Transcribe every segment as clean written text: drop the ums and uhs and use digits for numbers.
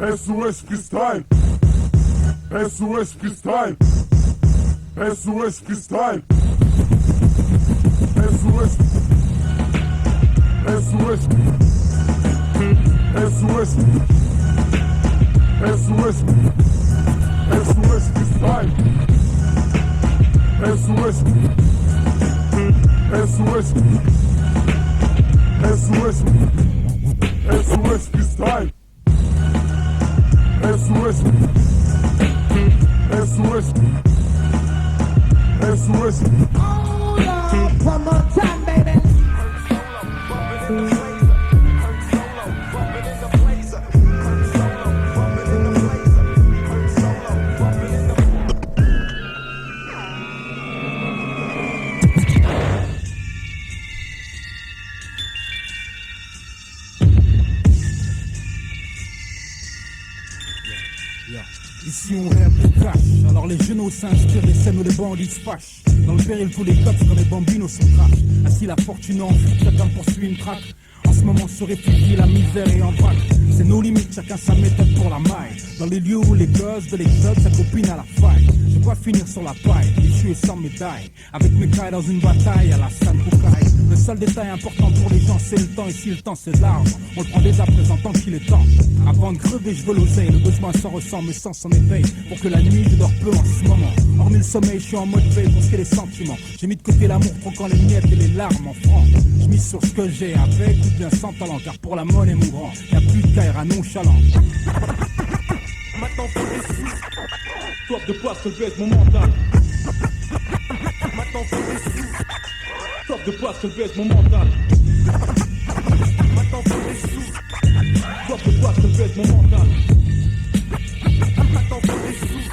SOS Freestyle. SOS Freestyle. SOS Freestyle. SOS. SOS. SOS. SOS. SOS Freestyle. SOS. SOS. SOS. SOS Freestyle. SOS. SOS. SOS. Hold up, one more time, baby. Ici on rêve de cash, alors les genoux s'inspirent des scènes où les bandits se fâchent. Dans le péril tous les cops comme les bambinos sont crash. Ainsi la fortune en fuite, chacun poursuit une traque. En ce moment se réfugie la misère et en vrac. C'est nos limites, chacun sa méthode pour la maille. Dans les lieux où les gosses de l'exode s'accopinent à la faille. Je dois finir sur la paille, déchu et sans médaille. Avec mes cailles dans une bataille à la San Kukai. Le seul détail important pour les gens c'est le temps. Et si le temps c'est l'argent, on le prend dès à présent tant qu'il est temps. Avant de crever je veux l'oseille, le besoin s'en ressent, mais sans s'en éveille. Pour que la nuit je dors peu en ce moment. Hormis le sommeil je suis en mode veille pour ce qui est des sentiments. J'ai mis de côté l'amour troquant les miettes et les larmes en francs. Je mise sur ce que j'ai avec ou bien sans talent. Car pour la monnaie mourant, y'a plus de caïra nonchalant. Maintenant faut des sous. Soif de poisse que baisse mon mental. Maintenant faut des sous. Soif de poisse que baisse mon mental. Maintenant faut des sous. Soif de poisse que baisse mon mental. Maintenant faut des sous.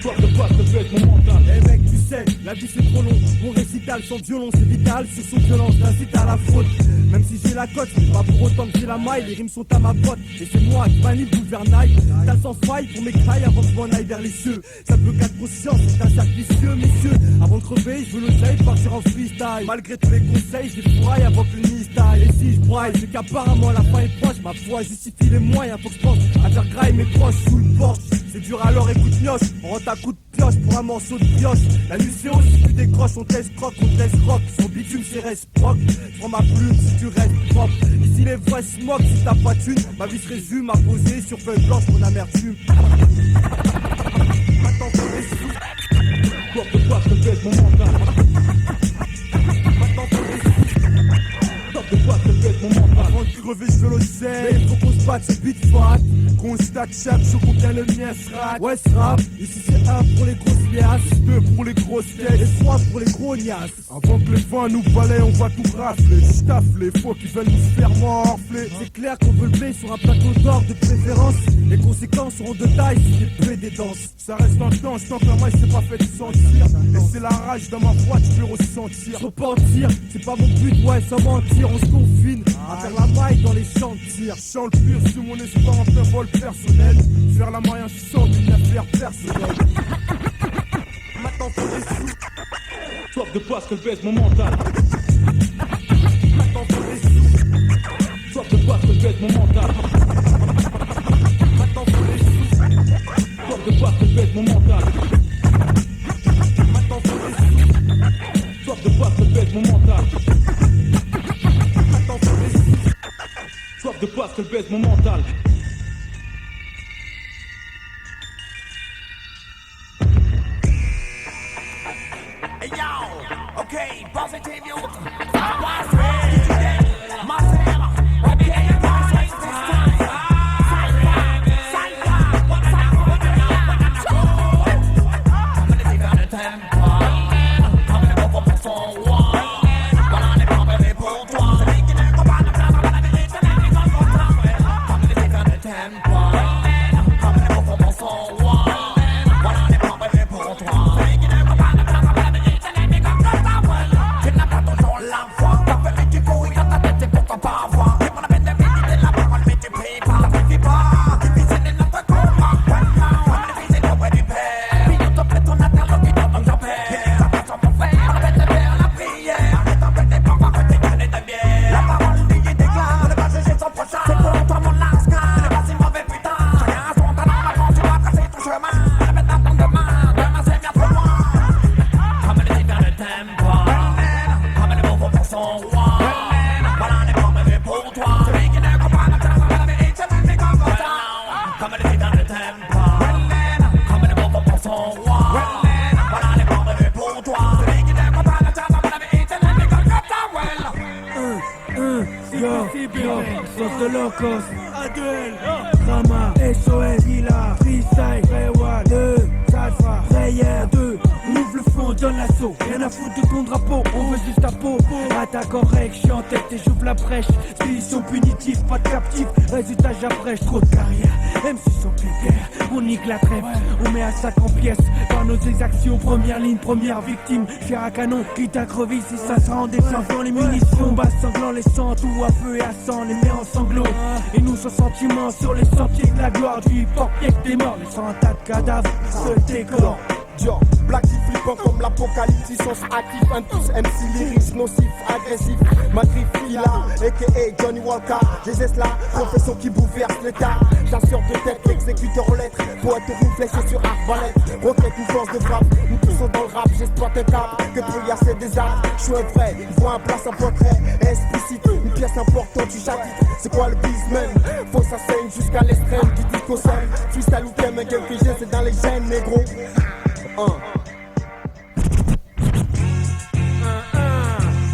Soif de poisse que baisse mon mental. Eh mec tu sais, la vie c'est trop long. Mon récital sans violon c'est vital. Sur son violence j'incite à la faute. Même si j'ai la cote, pas pour autant que j'ai la maille. Les rimes sont à ma botte et c'est moi qui manie le gouvernail. T'as sans faille pour mes crailles avant que je m'en aille vers les cieux. Ça peut qu'être conscience, c'est un cercle vicieux, messieurs. Avant de crever, je veux l'oseille, partir en freestyle. Malgré tous les conseils, je défouraille avant que le nid style. Et si je braille, c'est qu'apparemment la fin est proche. Ma foi justifie les moyens, faut que je pense à faire graille mes proches sous le porche. C'est dur alors écoute mioche, on rentre à coup de pioche pour un morceau de pioche. La nuit c'est haut, si tu décroches, on t'escroque, on t'escroque. Son bitume c'est réciproque, je prends ma plume si tu restes propre. Ici les vrais se moquent, si t'as pas de thune, ma vie se résume à poser sur feuille blanche mon amertume. Maintenant faut des sous. Soif de poisse que baisse mon mental. Maintenant faut des sous. Soif de poisse que baisse mon mental. Avant de crever je veux l'oseille, faut qu'on se batte ce beat fat. Qu'on stack chaque jour combien le mien sera. Ouais ce rap, ici c'est un pour les grosses liasses, deux pour les grosses têtes et trois pour les gros niasses. Avant que les vents nous balayent on va tout rafler. J'taffe les faux qui veulent nous faire morfler. C'est clair qu'on veut le blé sur un plateau d'or de préférence. Les conséquences seront de taille si les plaies des danses. Ça reste intense tant que la maille s'est pas fait sentir. Et c'est la rage dans ma voix tu peux ressentir. Se repentir, c'est pas mon but, ouais sans mentir. On se confine à faire la maille dans les champs de tir. Chant le pur sur mon espoir en plein vol personnel. Faire la maille sans une affaire personnelle. Maintenant faut des sous. Soif de poisse que baisse mon mental. Maintenant faut des sous. Soif de poisse que baisse mon mental. Maintenant faut des sous. Soif de poisse que baisse mon mental. Maintenant faut des sous. Soif de poisse que baisse mon mental. Maintenant faut des sous. Soif de poisse que baisse mon mental. Hey yo, okay, positive youth. What's ready today? Myself, okay, boss, it's this time. Psycho, what's up, what you know, what I know? I'm gonna take on the tempo. I'm gonna go for son one. Voilà les problèmes pour toi. C'est lui qui ne comprend pas, voilà les gens qui ne comprennent pas. I'm gonna take on the tempo. I'm gonna go for son one. Voilà les problèmes pour toi. C'est lui qui ne comprend pas, voilà les gens qui ne comprennent pas. Tu n'as pas toujours la foi, sauce de locos, Adel, Rama, SOS, Villa, Freestyle, Rewan, 2, Salfa, Rayer, 2, on ouvre le fond, donne l'assaut, rien à foutre de ton drapeau, on veut juste ta peau, attaque correct, j'suis en tête et j'ouvre la brèche, mission punitive, pas de captif, résultat j'apprêche, trop de carrière, MC sans critères, on nique la trêve, on met à sac en pièces, par nos exactions, première ligne, première victime, cher à canon, quitte à crever si ça se rend, des sans les munitions, bas sanglant les sangs, tout à feu et à sang, les mers en sanglots, et nous sans sentiments, sur les sentiers de la gloire du hip-hop, y'a que des morts, laissant un tas de cadavres, se décor. Black flippant comme l'apocalypse, sens actif, un tous MC lyrics, nocif, agressif, Madrid Fila, a.k.a. Johnny Walker, j'exerce la profession qui bouleverse l'état, chasseur de tête, exécuteur en lettres, poète réfléchi sur arbalète, roquette ou force de frappe, nous tous sommes dans le rap, j'exploite un cap, que pour y assez des arts, je suis un vrai, il voit un place, un portrait, explicite, une pièce importante du chapitre, c'est quoi le business, faut ça saigne jusqu'à l'extrême, du disco scène, freestyle ou thème, un game que j'ai, c'est dans les gènes, négro.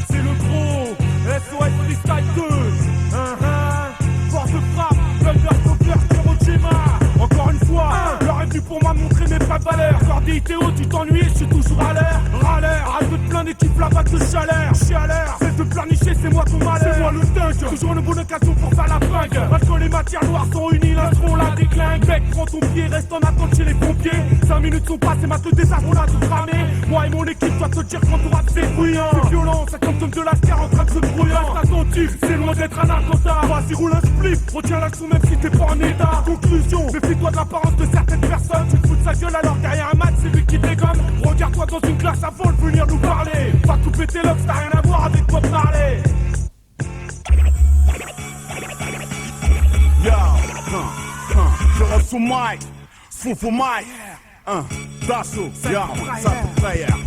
C'est le gros SOS Freestyle 2. Force de frappe, Thunder Copper, Hiroshima. Encore une fois, l'heure est venue pour moi montrer mes vraies valeurs. Faire des ITO, tu t'ennuies, je suis toujours à l'heure. Râleur, arrête de te plaindre et kiffe la vague de chaleur. Chialeur, cesse de pleurnicher, c'est moi ton malheur. C'est moi le dingue, toujours une bonne occasion pour faire la pingue. Parce que les matières noires sont unies, l'instron la déclingue. Bec, prends ton pied, reste en attente chez les pompiers. 5 minutes sont passées, mate le désastre, on a tout cramé. Moi et mon équipe, doit te dire quand ton rap c'est bruyant. C'est violent, ça comme de la terre en train de se brouiller. Reste attentif, c'est loin d'être un attentat. Vas-y, roule un spliff, retiens l'action même si t'es pas en état. Conclusion, méfie-toi de l'apparence de certaines personnes. Tu te fous de sa gueule alors derrière un match, c'est lui qui dégomme. Regarde-toi dans une classe avant de venir nous parler. Va couper tes locks, t'as rien à voir avec Bob Marley. Yo, je reste au mic, faux mic, d'assaut, yo, ça te frère.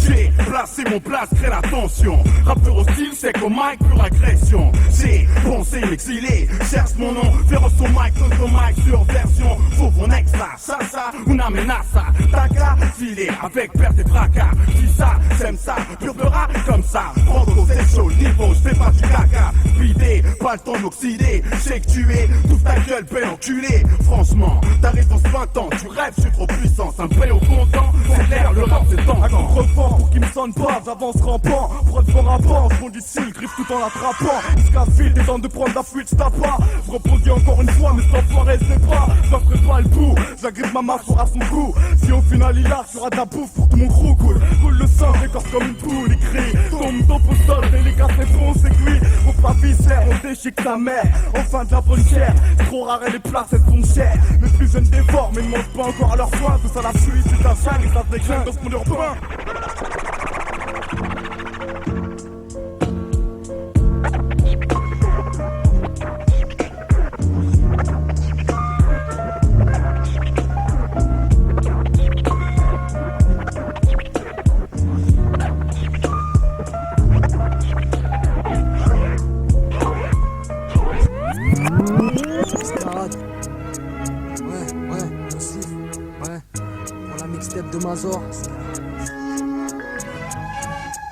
J'ai placé mon place, crée la tension. Rappeur hostile, c'est comme mic, pure agression. J'ai pensé m'exiler, cherche mon nom, féroce au mic, contre mic, sur version. Faut mon ex là, ça, una menace. T'as qu'à filer avec perte et fracas. Dis ça, j'aime ça, pur de rat comme ça. Prends c'est chaud, niveau, j'fais pas du caca. Bidé, pas le temps d'oxyder. J'sais que tu es, toute ta gueule, belle enculé. Franchement, t'arrives dans ce 20 ans, tu rêves, j'suis trop puissant. Un peu au content, c'est l'air, le rap c'est temps. Pour qu'il me sonne pas, j'avance rampant. Prod fort avant, je bondis ici, griffe tout en l'attrapant. Jusqu'à des temps de prendre la fuite, j't'as pas. Je rebondis encore une fois, mais cet enfoiré c'est pas. J'offre pas le bout, j'agrippe ma masse à son goût. Si au final il lâche, sera de la bouffe pour tout mon crew. Coule le sang, écorce comme une poule, il crie. Tombe top au sol, délicat c'est bon, c'est cuit. Au pas viscère, on déchique ta mère. Enfin de la bonne chair, trop rare et les places elles sont chères. Mes plus jeunes dévorent, mais ils mangent pas encore à leur faim. Tout ça la fuite, c'est ta jungle, et ça se décline dans ce monde urbain.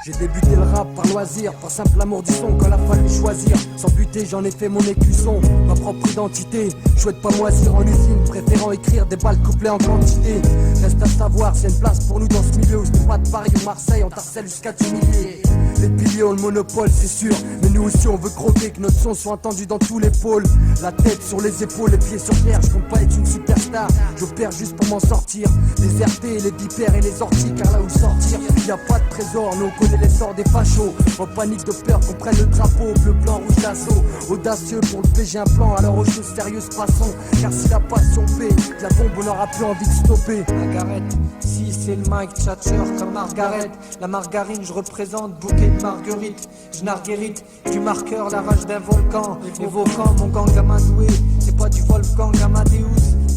J'ai débuté le rap par loisir, par simple amour du son quand il a fallu choisir. Sans buter, j'en ai fait mon écusson, ma propre identité. Je souhaite pas moisir en usine, préférant écrire des balles couplées en quantité. Reste à savoir, c'est une place pour nous dans ce milieu où ce n'est pas de Paris ou Marseille, on t'harcèle jusqu'à 10 milliers. Les piliers ont le monopole, c'est sûr, mais nous aussi on veut croquer, que notre son soit entendu dans tous les pôles. La tête sur les épaules, les pieds sur terre, je compte pas être une superstar, j'opère juste pour m'en sortir. Les RT, les vipères et les orties, car là où sortir, y a pas de trésor, nous on connaît l'essor des fachos. En panique de peur qu'on prenne le drapeau, bleu, blanc, rouge d'assaut. Audacieux pour le PG un plan, alors aux choses sérieuses passons. Car si la passion paie, la bombe on aura plus envie de stopper. Margaret, si c'est le mic, tchatcheur comme Margaret. La margarine, je représente bouquet de marguerite. Je narguérite du marqueur, la rage d'un volcan. Évoquant mon gang amadoué, c'est pas du Wolfgang Amadeus.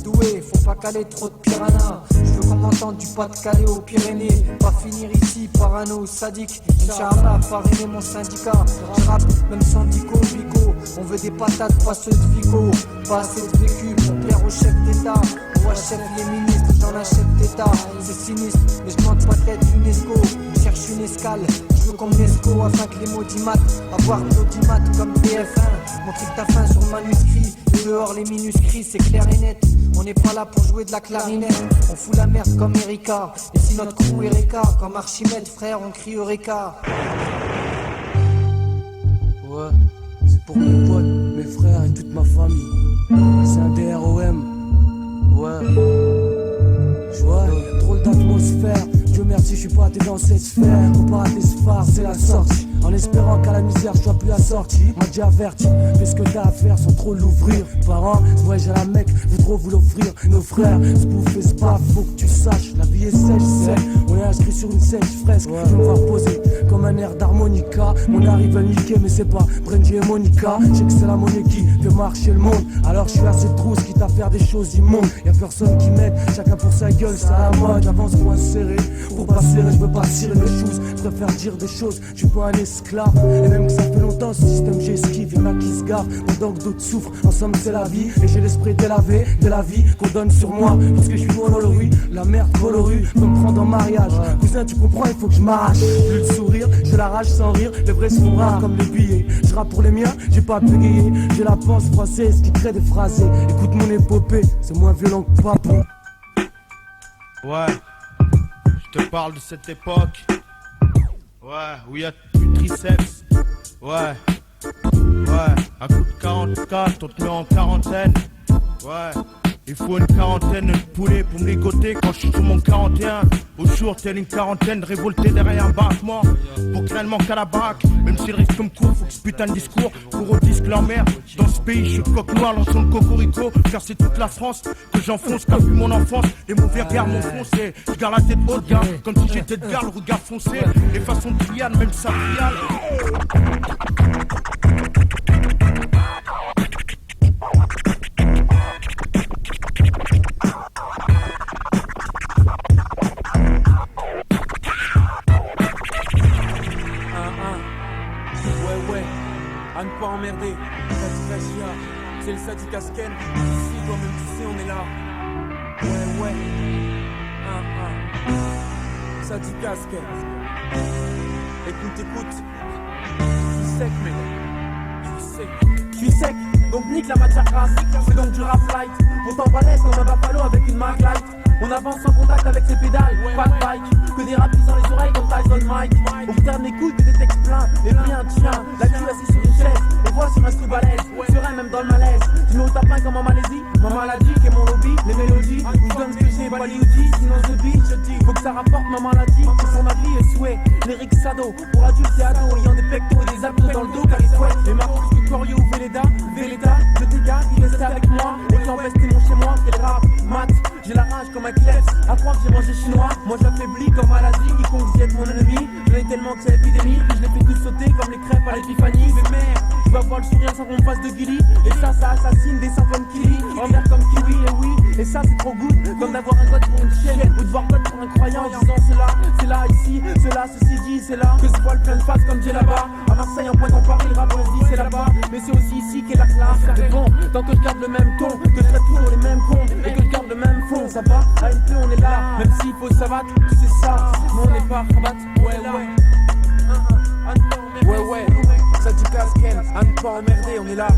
Doué, faut pas caler trop de piranha. Je veux qu'on m'entende du Pas-de-Calais aux Pyrénées. Pas finir ici, parano, sadique. Inch'Allah, parrainer mon syndicat. Je rappe, même sans dico, bico. On veut des patates, pas ceux de Vico. Pas assez de vécu pour plaire au chef d'État. vois chef les ministres, j'en achète d'état. C'est sinistre, mais je demande pas tête UNESCO. Cherche une escale, je veux comme Nesco afin que les maudits maths, avoir de l'audimat comme TF1. Montrer que t'as faim sur le manuscrit, et dehors les minuscrits, c'est clair et net. On n'est pas là pour jouer de la clarinette, on fout la merde comme Erika. Et si notre crew est Reka, comme Archimède, frère, on crie Eureka. Ouais, c'est pour mes potes, mes frères et toute ma famille. C'est un DROM. Ouais. Drôle d'atmosphère. Dieu merci, je suis pas atteint dans cette sphère. Faut pas rater ce phare, c'est la sortie. En espérant qu'à la misère, je sois plus assorti. M'a déjà averti, fais ce que t'as à faire sans trop l'ouvrir. Parents, ouais, j'ai la mec, vous trop vous l'offrir. Nos frères, se bouffer, c'est pas, faut que tu saches. La vie est sèche, c'est. On est inscrit sur une sèche fresque. Je vais me voir poser comme un air d'harmonica. Mon arrive à niquer, mais c'est pas Brendy et Monica. Je sais que c'est la monnaie qui fait marcher le monde. Alors je suis assez trousse, quitte à faire des choses immondes. Y'a personne qui m'aide, chacun pour sa gueule, ça à la mode. J'avance moins serré, pour pas serrer, je veux pas tirer mes choses. Je préfère dire des choses, je suis pas un esclave. Et même que ça fait longtemps, ce système j'esquive. Y'en a qui se gardent, pendant que d'autres souffrent. Ensemble c'est la vie, et j'ai l'esprit délavé de la vie qu'on donne sur moi. Parce que je suis coloris, la merde colorie, peut me prendre en mariage. Cousin, tu comprends, il faut que je m'arrache. Plus de sourire, je la rage sans rire. Les vrais sont rares comme les billets. Je rappe pour les miens, j'ai pas bégayé. J'ai la pensée française qui crée des phrasés. Écoute mon épopée, c'est moins violent que papon. Ouais, je te parle de cette époque. Ouais, où il y a du triceps. Ouais, un coup de 44, on te met en quarantaine. Ouais, il faut une quarantaine de poulets pour me ligoter quand je suis sur mon 41. Au jour, telle une quarantaine révoltée derrière un battement. Pour que rien ne manque à la baraque, même si le risque me court, faut que ce putain de discours court au disque leur mère. Dans ce pays, je suis coq noir, lançant le cocorico. Car c'est toute la France que j'enfonce, qu'a vu mon enfance. Les mauvais regards m'enfoncent, je garde la tête haute, gars. Comme si j'étais de gare, le regard foncé. Les façons de triade, même ça triade. À ne pas emmerder, c'est le Sadi Casken. Ici, toi-même tu sais, on est là. Ouais, Sadi Casken. Écoute, je suis sec, mec. Je suis sec, donc nique la matière grasse. C'est donc du rap light. On t'en balèze comme un buffalo avec une Mac light. On avance sans contact avec ses pédales, pas de bike. Que des rapides dans les oreilles comme Tyson Mike. Au guitare d'écoute et des textes pleins. Et rien de chien, la queue assise sur une chaise. Les voix sur un style balèze, serein même dans le malaise. Tu mets au tapin comme en Malaisie. Ma maladie qui est mon lobby, les mélodies. Où je donne ce que j'ai, pas l'IOD. Sinon je dis, faut que ça rapporte ma maladie. C'est son avis et souhait. Lyric Sado, pour adultes et ados. Ayant des pectos et des abdos dans le dos car ils souhaitent. Les marques du Corio, Véleda, le dégât, il restait avec moi. Et qui empestait mon chez moi, c'est le rap, mat. J'ai la rage comme un klebs, à croire que j'ai mangé chinois. Moi j'affaiblis comme maladie, quiconque vienne mon ennemi. J'en ai tellement que c'est l'épidémie, que je les fais tous sauter comme les crêpes à l'épiphanie. Mais merde, tu vas voir le sourire sans qu'on me fasse de guilly. Et ça assassine des sangs comme Kili. En mer comme Kiwi, et oui, et ça c'est trop good. Comme d'avoir un code pour une chienne, ou de voir code pour un croyant. En disant c'est là, ici, cela, ceci dit, c'est là. Que ce voile plein de face comme j'ai là-bas. À Marseille, en pointe en Paris, le rap on se dit c'est là-bas. Mais c'est aussi ici qu'est la classe. Mais bon, tant que je garde le même ton, que je traite toujours les mêmes cons, et que je garde le même fond, ça va, à une on est là, même s'il faut s'abattre, tu sais ça, mais on n'est pas rabattre, ouais, ça dit casquette, à ne pas emmerder, on est là,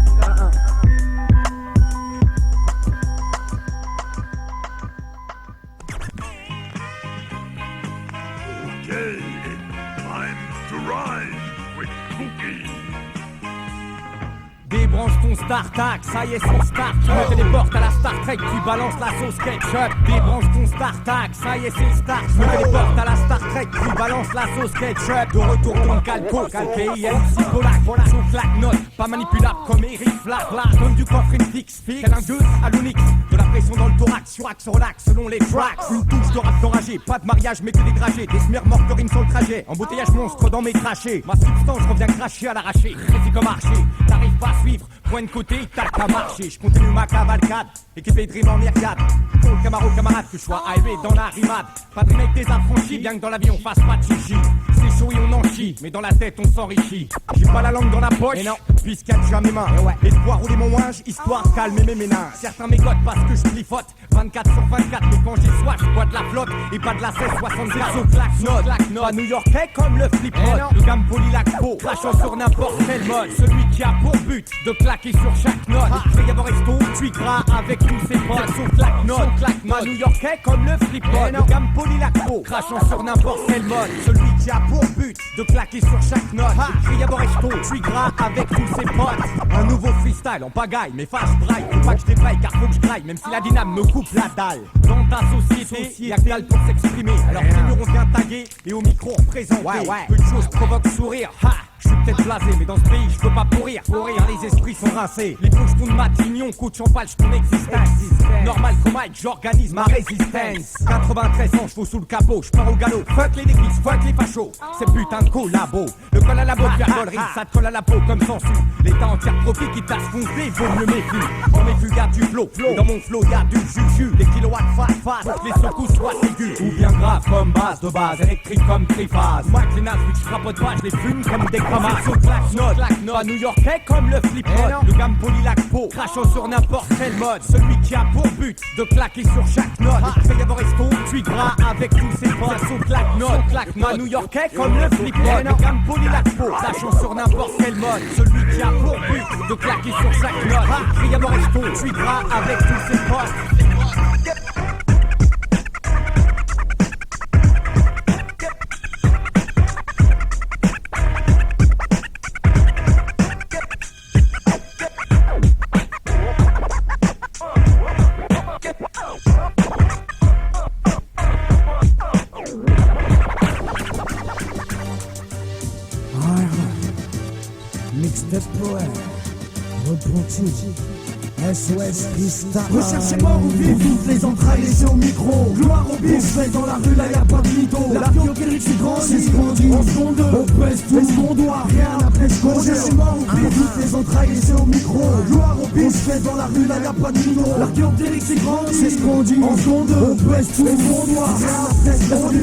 Okay, time to ride with Cookie. Débranche ton StarTac, ça y est son start. Tu me téléportes à la Star Trek, tu balances la sauce ketchup. Débranche ton StarTac, ça y est c'est le start. Tu me téléportes à la Star Trek, tu balances la sauce ketchup. De retour ton calco, calqué, MC Polak. Voilà, son claque note, pas manipulable comme Eric Flack. Donne du coffre une fixe, tel un 2 à l'Unix. De la pression dans le thorax, sur axe relax selon les tracks. Une touche de rap d'enragé, pas de mariage mais que des dragées. Des smears morts de rime sur le trajet. Embouteillage monstre dans mes crachés. Ma substance revient cracher à l'arraché. Récit comme archer, t'arrives pas à suivre. Point de côté, tac à marcher. Je continue ma cavalcade, équipé de rime en myriade. Pour le Camaro camarade, que je sois highway dans la rimade. Pas de mec des affranchis, bien que dans la vie on fasse pas de chichi. C'est chaud et on en chie, mais dans la tête on s'enrichit. J'ai pas la langue dans la poche, et non, biscuit jamais main. Et de voir rouler mon linge, histoire de calmer mes méninges. Certains mégotent parce que je plifote 24 sur 24, mais quand j'ai soif, je bois de la flotte et pas de la 1664. Au claque-note, pas new-yorkais comme le flip-mode. Le gamme Polylacpo, crachant sur n'importe quel mode. Celui qui a pour but de claquer sur chaque note. Il y avoir resto, tu gras avec tous ses potes. Son claque-note, pas new-yorkais comme le flip-mode. Le gamme Polylacpo, crachant sur n'importe quel mode. Celui qui a pour but de claquer sur chaque note. Il y avoir resto, tu gras avec tous ses potes. Un nouveau freestyle en pagaille, mais face braille. Faut pas que je débraille car faut que je graille, même si la dyname me coupe la dalle. Dans ta société, y'a que dalle pour s'exprimer. Alors nous on vient taguer et au micro on présente. Peu de choses provoquent sourire. Ha! Je suis peut-être blasé, mais dans ce pays, je peux pas pourrir. Car les esprits sont rincés. Les poches de Matignon coûtent champalche ton existence. Normal comme Mike, j'organise ma résistance. 93 ans, chevaux sous le capot, je pars au galop. Fuck les négrises, fuck les fachos. C'est putain de collabo. Le col à la botte, faire gollerie, ça te colle à la peau comme sensu. L'état entier profite qui t'a foncé, vaut mieux méfier. Dans mes flux, y'a du flow. Dans mon flow, y'a du juju. Des kilowatts fat, pour que les secousses soient aigus. Ou bien grave comme base de base, électrique comme triphase. Mike, les nazes, vu que je rapote pas, je les fume comme des c'est au claque-note, pas new-yorkais comme le flip-mode. Le gamme Polylacpo, crachant sur n'importe quel mode. Celui qui a pour but de claquer sur chaque note. Il fait y avoir resto, tu gras avec tous ses potes. Son claque-note, pas new-yorkais comme le flip-mode. Le gamme Polylacpo, crachant sur n'importe quel mode. Celui qui a pour but de claquer sur chaque note. Il fait y avoir resto, tu gras avec tous ses potes. Mixtape poète, repenti, SOS freestyle. Recherchez-moi ou vive, toutes les entrailles laissées au micro. Gloire au bif, fait dans la rue, là y'a pas de mytho. La biochérique c'est grand, c'est ce qu'on dit. En seconde, on pèse tout ce qu'on doit, rien après ce qu'on dit. Recherchez-moi ou vive, toutes les entrailles laissées au micro. Gloire au bif, fait dans la rue, là y'a pas de mytho. La biochérique c'est grand, c'est ce qu'on dit. En seconde, on pèse tout ce qu'on doit, rien après ce qu'on dit.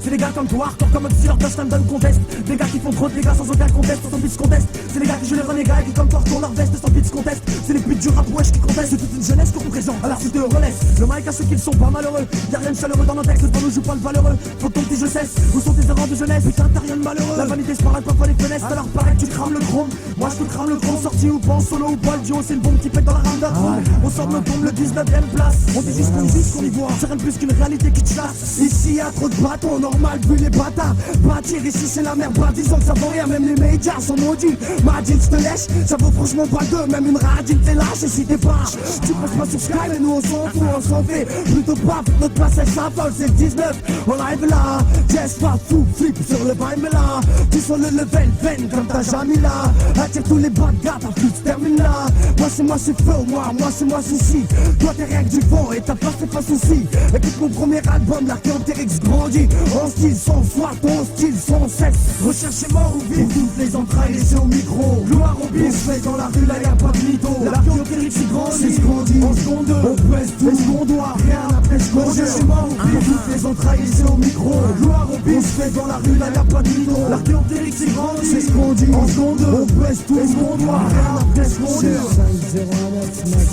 C'est des gars comme toi, hardcore comme Oxy, touchdown donne contest. Des gars qui font trop de dégâts sans aucun contest, sans pitch contest. C'est les gars qui jouent les renégats et qui comme toi retournent leur veste sans pitch contest. C'est les putes du rap wesh qui contestent, c'est toute une jeunesse qu'on représente. Alors si te relaisse, le mic à ceux qui ne sont pas malheureux. Y'a rien de chaleureux dans nos textes, on ne joue pas le valeureux. Faut que ton petit je cesse, où sont tes erreurs de jeunesse? Putain t'as rien de malheureux. La vanité se parle à toi pas les fenêtres, alors pareil tu crames le chrome. Moi je te crame le chrome, sorti ou pas en solo ou pas le duo, c'est le bon petit pète dans la rame d'atron. On sort de tombe le 19ème place. On dit juste qu'on y voit, c'est rien de plus qu'une réalité qui te chasse. Ici y'a trop de bâtons, normal vu les bâtards. Bâtir ici c'est la merde, bah disons que ça vaut rien, même les médias sont maudits. Ma jeans te lèche, ça vaut franchement pas deux, même une radine t'es lâche. Et si t'es pas, tu passes pas sur Sky, mais nous on s'en fout, on s'en fait. Plutôt pas, notre place elle s'affole, c'est le 19. On live là, Jess pas fou, flip sur le vibe là. Tu sens le level, veine comme t'as jamais là. Attire tous les bad gars, t'as tout se termine là. Moi c'est feu, moi c'est si. Toi t'es rien que du vent et ta place c'est pas souci. Écoute mon premier album, l'Archéoptérix grandit. En style sans foi, ton style sans cesse. Recherchez mort ou vite, toutes les entrailles laissées au micro. Gloire au bif, fait dans la rue là y'a pas de mytho. L'Archéoptérix grandit, c'est ce qu'on dit. En seconde, on pèse tout ce qu'on doit, rien après ce qu'on dit. Recherchez mort ou vite, toutes les entrailles laissées au micro. Gloire au bif, fait dans la rue là y'a pas de mytho. L'Archéoptérix grandit, c'est ce qu'on dit. En seconde, on pèse tout ce qu'on doit, rien après ce qu'on dit. 5-0-9 mec.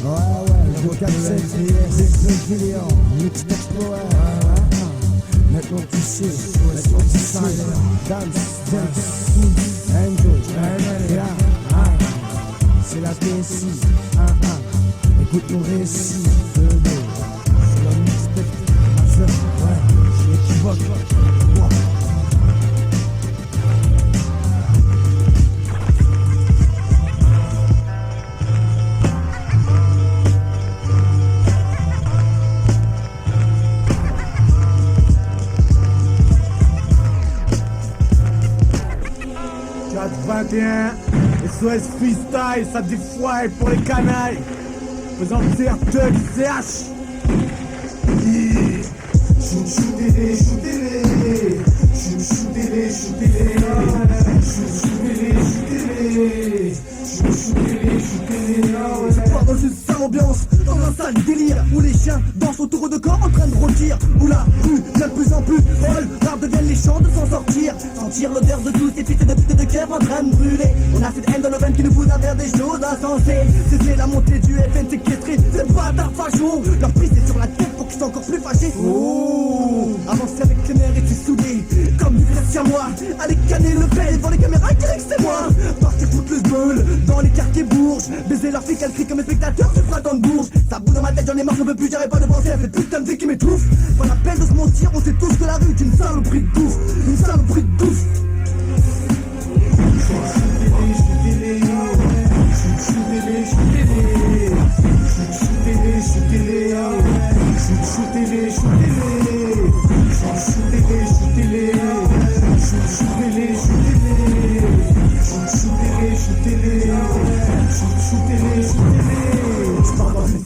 Ouais, je 4-7 PS, Mixtape poète. Maintenant tu sais, dance, enjoy, c'est la TSI, écoute nos récits de l'eau, c'est la mixtape, ouais, j'équivoque, SOS freestyle, ça défoile pour les canailles. Faisant le TRTUG, CH. Shootez-les, shootez-les. Shootez-les, shootez-les. Shootez-les, shootez-les. C'est pas dans une sale ambiance, dans un sale délire où les chiens dansent autour de corps en train de rôtir. Où la rue devient de plus en plus folle, rares deviennent les champs de s'en sortir. Sans sentir l'odeur de tous ces fils de pute de cœur en train de brûler. On a cette haine dans nos veines qui nous pousse à faire des choses insensées. C'est la montée du FN séquestré, c'est pas ta facho. Leur prise est sur la tête pour qu'ils soient encore plus fâchés. Oh, avancer avec les mères et tu soudé comme du à moi. Allez canner le père devant les caméras, dirait que c'est moi. Partir foutre le sbeul dans les quartiers bourges. Baiser leur fille qu'elle crie comme un spectateur du printemps de Bourges. Ça bout dans ma tête, j'en ai marre, j'en veux plus, j'arrête pas de penser à cette putain de vie qui m'étouffe. Pas la peine de se mentir, on sait tous que la rue est une saloperie de bouffe. Une saloperie de bouffe.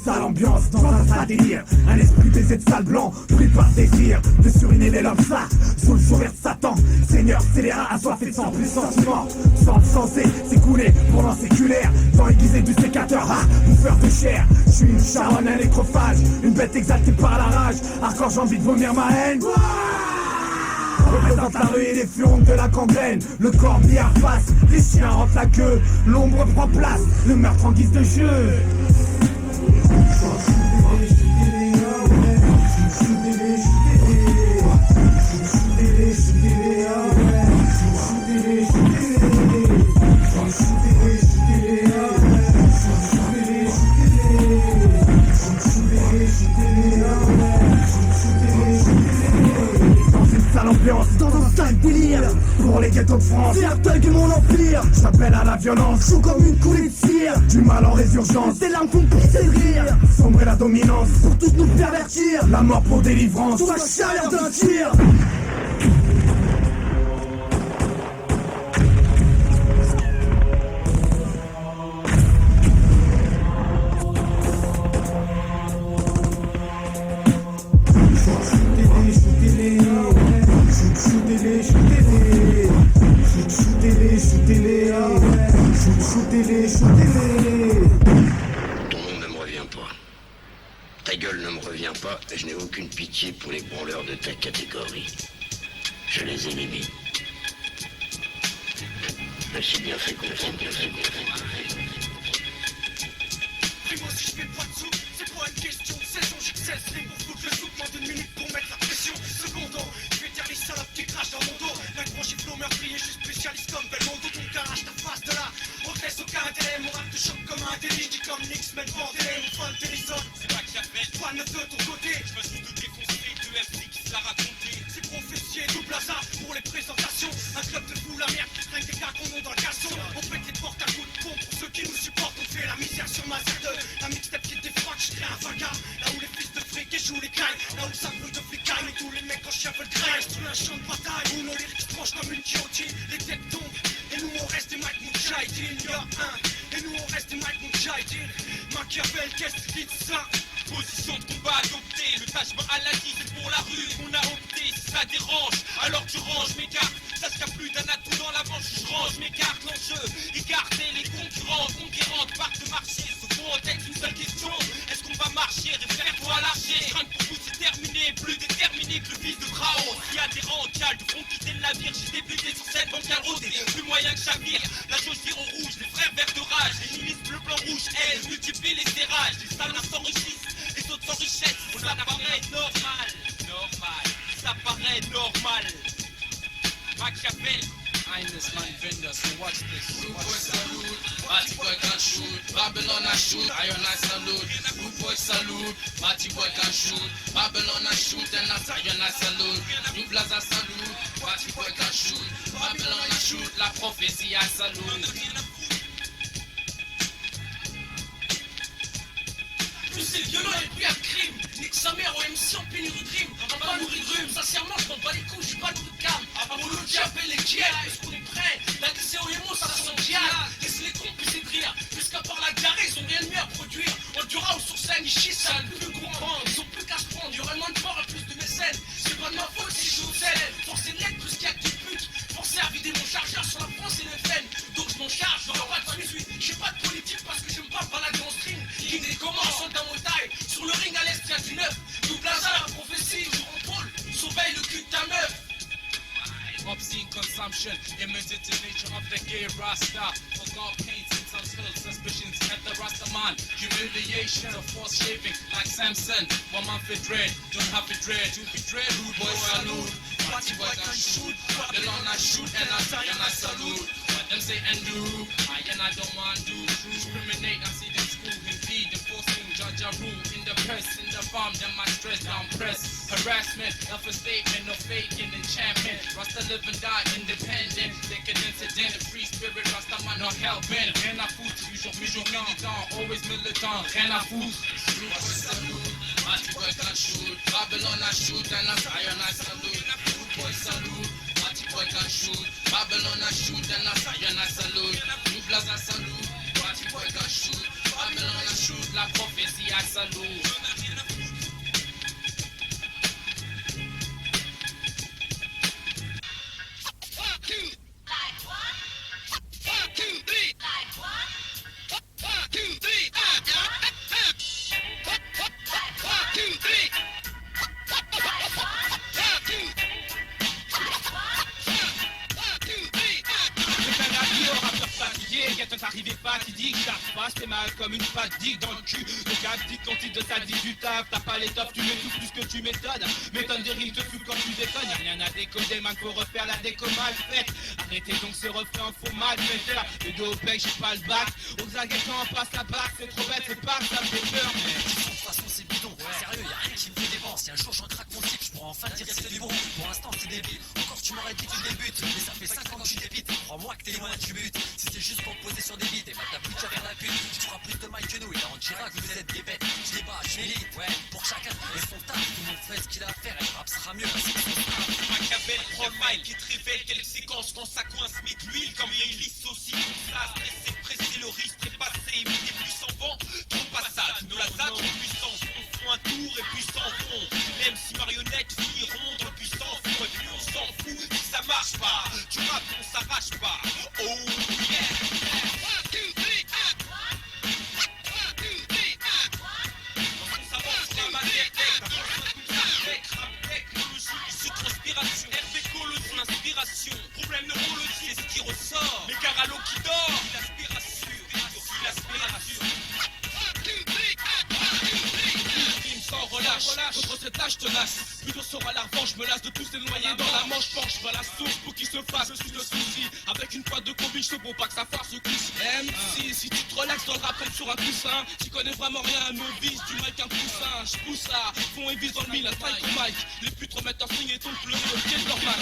Sale ambiance dans un sale délire. Un esprit baisé de sale blanc, pris par désir de suriner les lobes ça, sous le sourire de Satan. Seigneur scélérat, assoiffé sans plus sentiment. Sang censé s'écouler pour l'an séculaire. Dans aiguisé du sécateur, ah, bouffeur de chair. Je suis une charonne, un électrophage, une bête exaltée par la rage. Hardcore, j'ai envie de vomir ma haine. Représente la rue et les fiondes de la gangrène. Le corps mis à face, les chiens rentrent la queue. L'ombre prend place, le meurtre en guise de jeu. Dans un sale délire pour les ghettos de France, certain que mon empire. J'appelle à la violence, chaud comme une coulée de cire. Du mal en résurgence, c'est l'arme qu'on pisser de rire. Sombrer la dominance, pour tous nous pervertir. La mort pour délivrance, sous la chaleur d'un tir. Ton nom ne me revient pas. Ta gueule ne me revient pas et je n'ai aucune pitié pour les branleurs de ta catégorie. Je les élimine. Mais c'est bien fait, bien fait, bien fait, bien fait. Dis-moi si je fais pas de sous, c'est pas une question de saison, j'excelle pour foutre le souffle en 2 minutes pour mettre la pression. Secondant, je vais dire les salopes qui crachent dans mon dos. L'incroche est flow meurtrier, je suis spécialiste comme Belmondo. Ton garage, ta face de là, on te laisse aucun délai. Mon rap te choque comme un délit, dis comme Nix, mais bordel, mon fan téléphone. C'est pas qui appelle, pas neuf de ton côté. Je me suis de déconstruire, de FC qui se l'a raconté. C'est professier, double hasard pour les présentations. Un club de fous, la merde qui traîne des gars qu'on a dans le caleçon. On pète les portes à coups de pompe pour ceux qui nous supportent. On fait la misère sur ma Z2. La mixtape qui défroque, je crée un vacarme. Là où les fils de fric échouent les cailles. Là où ça brûle de flicailles. Mais tous les mecs en chien veulent grailler. Je un champ de bataille où nos lyrics tranchent comme une guillotine. Les têtes tombent et nous on reste des Mike Mujahideen. Y'a un et nous on reste des Mike Mujahideen. Machiavel, qu'est-ce que c'est ça? Position de combat adoptée. Le tâchement à la vie, c'est pour la rue. On a opté, si ça dérange, alors tu ranges mes cartes. Sache qu'il n'y a plus d'un atout dans la manche. Je range mes cartes, l'enjeu. Écarter les concurrents, conquérantes, partent de marché. Se font en tête une seule question. Est-ce qu'on va marcher? Réfère-toi à lâcher. Crainte pour vous, c'est terminé. Plus déterminé que le fils de Brao. Il y a des rancales, de font quitter le navire. J'ai débuté sur cette banque à rôder. Plus moyen que Chavire. La jauge vire au rouge, les frères verts de rage. Les ministres bleu, blanc, rouge, elles multiplient les terrages. Les salins s'enrichissent, les autres s'enrichissent. Ça paraît normal, normal. Ça paraît normal. Machiavel. I'm this man vendor, so watch this. Rude boy salute, Matty boy can shoot. Babylon I shoot, Iron I salute. Rude boy salute, Matty boy can shoot. Babylon I shoot, and that's Iron I salute. New Plaza salute, Matty boy can shoot. Babylon I shoot, la prophétie I salute. Plus c'est violent et plus y'a de crime. Nique sa mère au MC en pénurie de rime. On pas nourri de rhume, sincèrement je m'en bats les couilles, j'suis pas nourri de gamme. Avant le diable et les kiels, est-ce qu'on est prêt? La DC au Yemo, ça sent diable. Laisse les cons pisser de rire. Puisqu'à part la gare, ils ont rien de mieux à produire. On durera ou sur scène, ils chient, ça ne peut plus comprendre. Ils ont plus qu'à se prendre, y'aurait moins de morts et plus de mécènes. C'est pas de ma faute si je vous cède. Forcez net plus qu'il y a que des putes. Forcez à vider mon chargeur sur la France et le FN. Donc je m'en charge, j'aurai pas de suite. J'ai pas de politique parce que j'aime pas balader en string. Guide les commandes, soldat mon taille. Sur le ring à l'est, y'a du neuf. Nous Plaza, la prophétie, toujours en pôle. Surveille le cul de ta meuf. Hop, si, comme ça. assumption. Image the nature of the gay Rasta. Forgot pains and subtle suspicions at the Rastaman. Humiliation of force shaving like Samson. 1 month of dread, don't have a dread. To be dread, rude boy salute. Party boy can shoot. Babylon I shoot and I salute. What them say and do, I don't want to discriminate. I see them school indeed, enforcing judge a rule in the press, in the farm, them I stress down press. Harassment of a statement, no faking enchantment. Rasta live and die independent. Take an incident, free spirit, Rasta man not hell bent. Rien à foutre, toujours militant, always militant. Rien à foutre, salute. Party boy can shoot, Babylon I shoot and I salute. Good boy salute. Party boy can shoot, Babylon I shoot and I salute. New blast I salute, party boy can shoot, Babylon I shoot, la prophétie I salute. T'arrivais pas, qui dit que j'arrive pas, c'est mal comme une fatigue dans le cul. Le gars dit ton titre de ta dit du taf, t'as pas l'étoffe, tu mets tout plus que tu m'étonnes. M'étonne des rimes, te fous quand tu déconnes, y'a rien à décoder, man, faut refaire la déco mal faite. Arrêtez donc ce refrain, faut mal mettre. Le dos au bec, j'ai pas le bac. Aux aguettes quand on passe la barre, c'est trop bête, c'est pas que ça me fait peur. Mais de toute façon, c'est bidon, sérieux, y'a rien qui me fait dépense. Si un jour j'en craque mon type, j'pourrais enfin dire c'est du bon. Pour l'instant, c'est débile. Encore tu m'aurais dit que tu débutes, mais ça fait 5 ans que tu débites. Crois-moi que t'es loin du but. Si c'est juste pour poser sur des beats et mettre la bouche vers la pute, tu feras plus de mic que nous. Et là on dira que vous êtes des bêtes. Je débat, je milite, ouais, pour chacun et son taf. Tout le monde fait ce qu'il a à faire et le rap sera mieux. Machiavel prend le mic qui te révèle quelle séquence quand ça coince, met de l'huile comme les lisses aussi. Ça, pressé, le risque est passé, mais des puissants vents, trop passade, nous la date en puissance, on font un tour et puis s'en vont. Même si marionnettes finiront dans le puissant fond, et puis on s'en fout si ça marche pas. Tu rappes, on s'arrache pas. Oh yeah. Inspiration, problème neurologie, c'est ce qui ressort. Les caralo qui dort, l'aspiration, l'aspiration. Sans relâche, contre cette tâche tenace. Plutôt sera la revanche, me lasse de tous les noyés dans la manche, penche pas la source pour qu'il se fasse plus de soucis. Avec une pointe de conviction pour pas que sa farce se couche. Si tu te relaxes dans le rap comme sur un coussin, tu connais vraiment rien, novice, du mic un poussin. J'pousse ça, fond et vise dans le mille, un taille au mic. Les putes remettent en signe et tombent pleurer au pied de leur mal.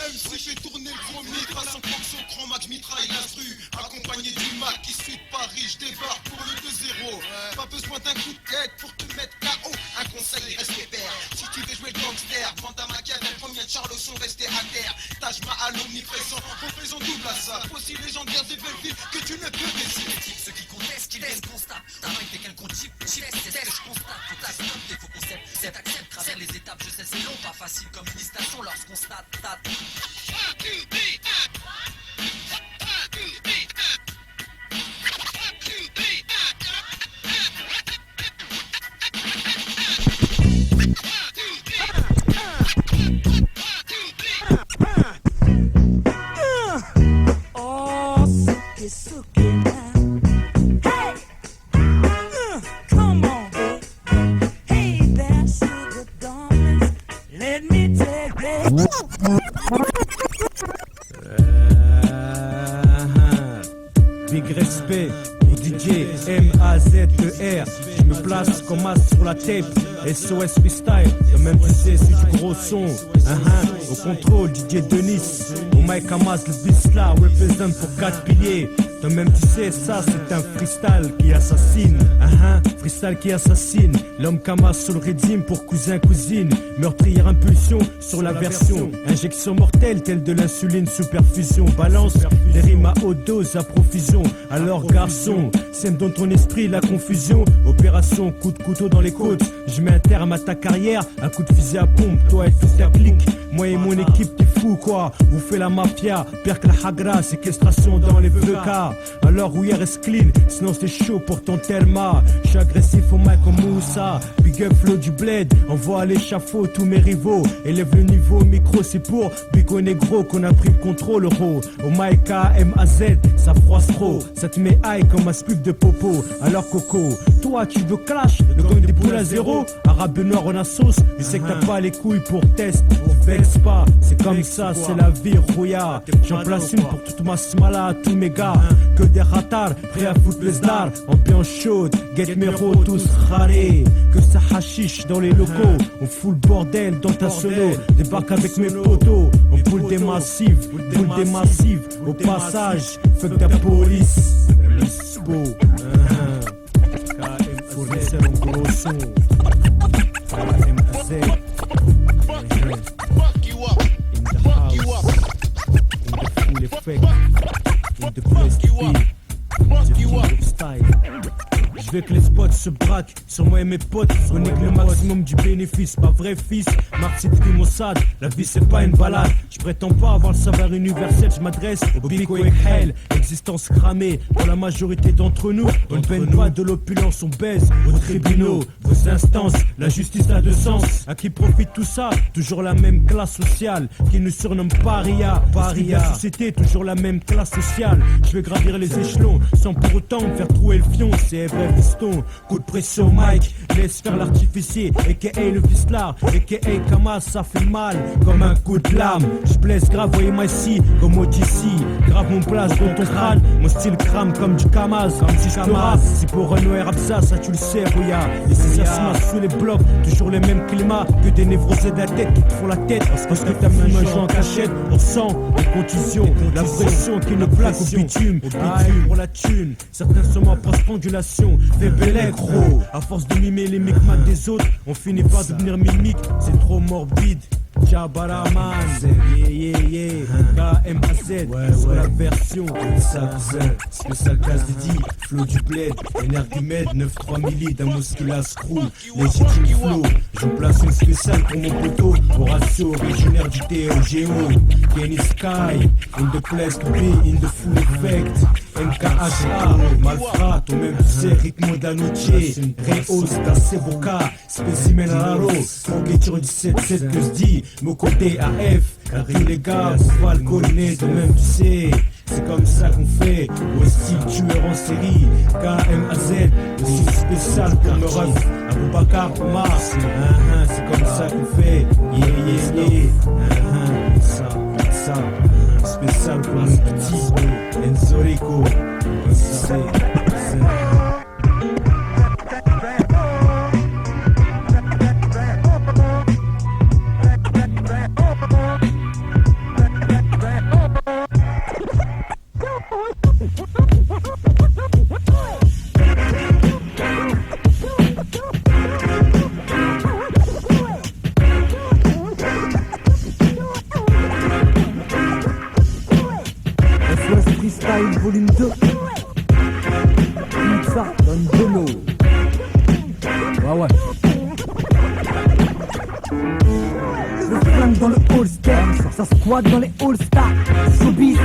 MC fait tourner le vomi, façon ponction, grand max, mitraille, l'instru. Accompagné du Mac qui suit de Paris, j'débarque pour le 2-0. Pas besoin d'un coup de tête pour te mettre KO. Un conseil, reste père. Si tu veux jouer le gangster, vente à Machiavel, combien de Charles sont restés à terre. Taj Mahal omniprésent, refaisons double à ça. Voici légendaire des belles villes que tu ne peux baisser. Ceux qui contestent, qu'ils viennent constat. Ta main t'es quelqu'un type, c'est ce que je constate. Faut t'accepter, des faux concepts, c'est accepte. Travers les étapes, je sais c'est long, pas facile comme une station lorsqu'on state. Big respect au DJ M-A-Z-E-R. Je me place comme as sur la tape. SOS freestyle, de même tu sais c'est du gros son. Au contrôle DJ Denis. Au mic Hamas le Bisla représente pour 4 piliers. De même tu sais ça c'est un freestyle qui assassine. Freestyle qui assassine. L'homme Kamas sur le rythme pour cousin cousine. Meurtrière impulsion sur la version. Injection mortelle telle de l'insuline sous perfusion. Balance les rimes à haute dose à profusion. Alors garçon, sème dans ton esprit la confusion. Opération coup de couteau dans les côtes. Je mets un terme à ta carrière, un coup de fusil à pompe. Toi et toute ta clique, moi et mon équipe t'es fou quoi. Vous faites la mafia, pire que la hagra. Séquestration dans les deux cas. Alors oui reste clean, sinon c'est chaud pour ton Telma. Je suis agressif au mic comme Moussa. Big up flow du bled, envoie à l'échafaud tous mes rivaux. Élève le niveau, micro c'est pour Bigo Negro qu'on a pris le contrôle euro. Au mic MAZ, ça froisse trop. Ça te met high comme un spliff de popo. Alors Coco, toi tu veux clash, le gang des poules à zéro. Arabe noir on a sauce, je sais que t'as pas les couilles pour test. Vex pas, c'est comme ça, c'est la vie rouillard. J'en place une pour toute ma smala, tous mes gars. Que des ratards, prêts à foutre les dards. Ambiance chaude, get mes ros tous rarés. Que ça hashish dans les locaux. On fout le bordel dans ta solo. Débarque avec mes potos. On boule des massifs, boule des massifs. Au passage, fuck ta police. Lisbo, fournisseur en gros son. KMZ. Fuck you up. Fuck you up. In the full effect. In the place to be. Fuck you up. Style. Je veux que les spots se braquent sur moi et mes potes. On nique le maximum du bénéfice, pas vrai fils. Marc du Mossad, la vie c'est pas une balade. Je prétends pas avoir le savoir universel, je m'adresse au Bico et Hell. Existence cramée pour la majorité d'entre nous. On ne peine pas de l'opulence, on baise aux tribunaux. Vos instances, la justice a deux sens. À qui profite tout ça? Toujours la même classe sociale qui nous surnomme paria. Paria, la société, toujours la même classe sociale. Je vais gravir les échelons sans pour autant me faire trouer le fion. C'est vrai piston, coup de pression Mike, laisse faire l'artificier, aka le vislard, aka Kamas, ça fait mal comme un coup de lame. Je blesse grave, voyez-moi ici, comme Odyssey, grave mon place dans ton crâne, mon style crame comme du Kamas, comme si je te rappe, c'est pour Renault et Rapsa, ça tu le sais, Rouya. Et si ça se masse sous les blocs, toujours les mêmes climats, que des névrosés de la tête qui te font la tête, parce que t'as mis un jeu en cachette, on sent les contusions, la pression qui nous plaque au bitume, pour la thune, certains sont en post-pendulation. Fais bel gros, à force de mimer les micmacs des autres, on finit par devenir mimique, c'est trop morbide. Jabaraman, yeah yeah yeah, KMAZ, sur la version ça cousin, spécial classe Didi, flow du bled, Energumed, 9-3 milli d'un muscula screw, légitime flow, j'en place une spéciale pour mon poteau, Horatio, originaire du TOGO, Kenny Sky, in the place to be, in the full effect, MKHA, Malfrat, au même tu sais, Ritmo Danucci, Reos, Daseboka, spécimen raro, Fogueture du 7-7 que je dis, Moko AF, car tous les gars, vous le connaître, de même tu sais, c'est comme ça qu'on fait, au style tueur en série, KMAZ, aussi spécial pour me ref, Aboubacar Omar, c'est comme ça qu'on fait, yeah yeah yeah, ça, spécial pour mon petit Enzo Rico, c'est Freestyle volume 2. Ça donne de l'eau. Ouais. Le flingue dans le holster, ça squatte dans les all-stars. Showbiz,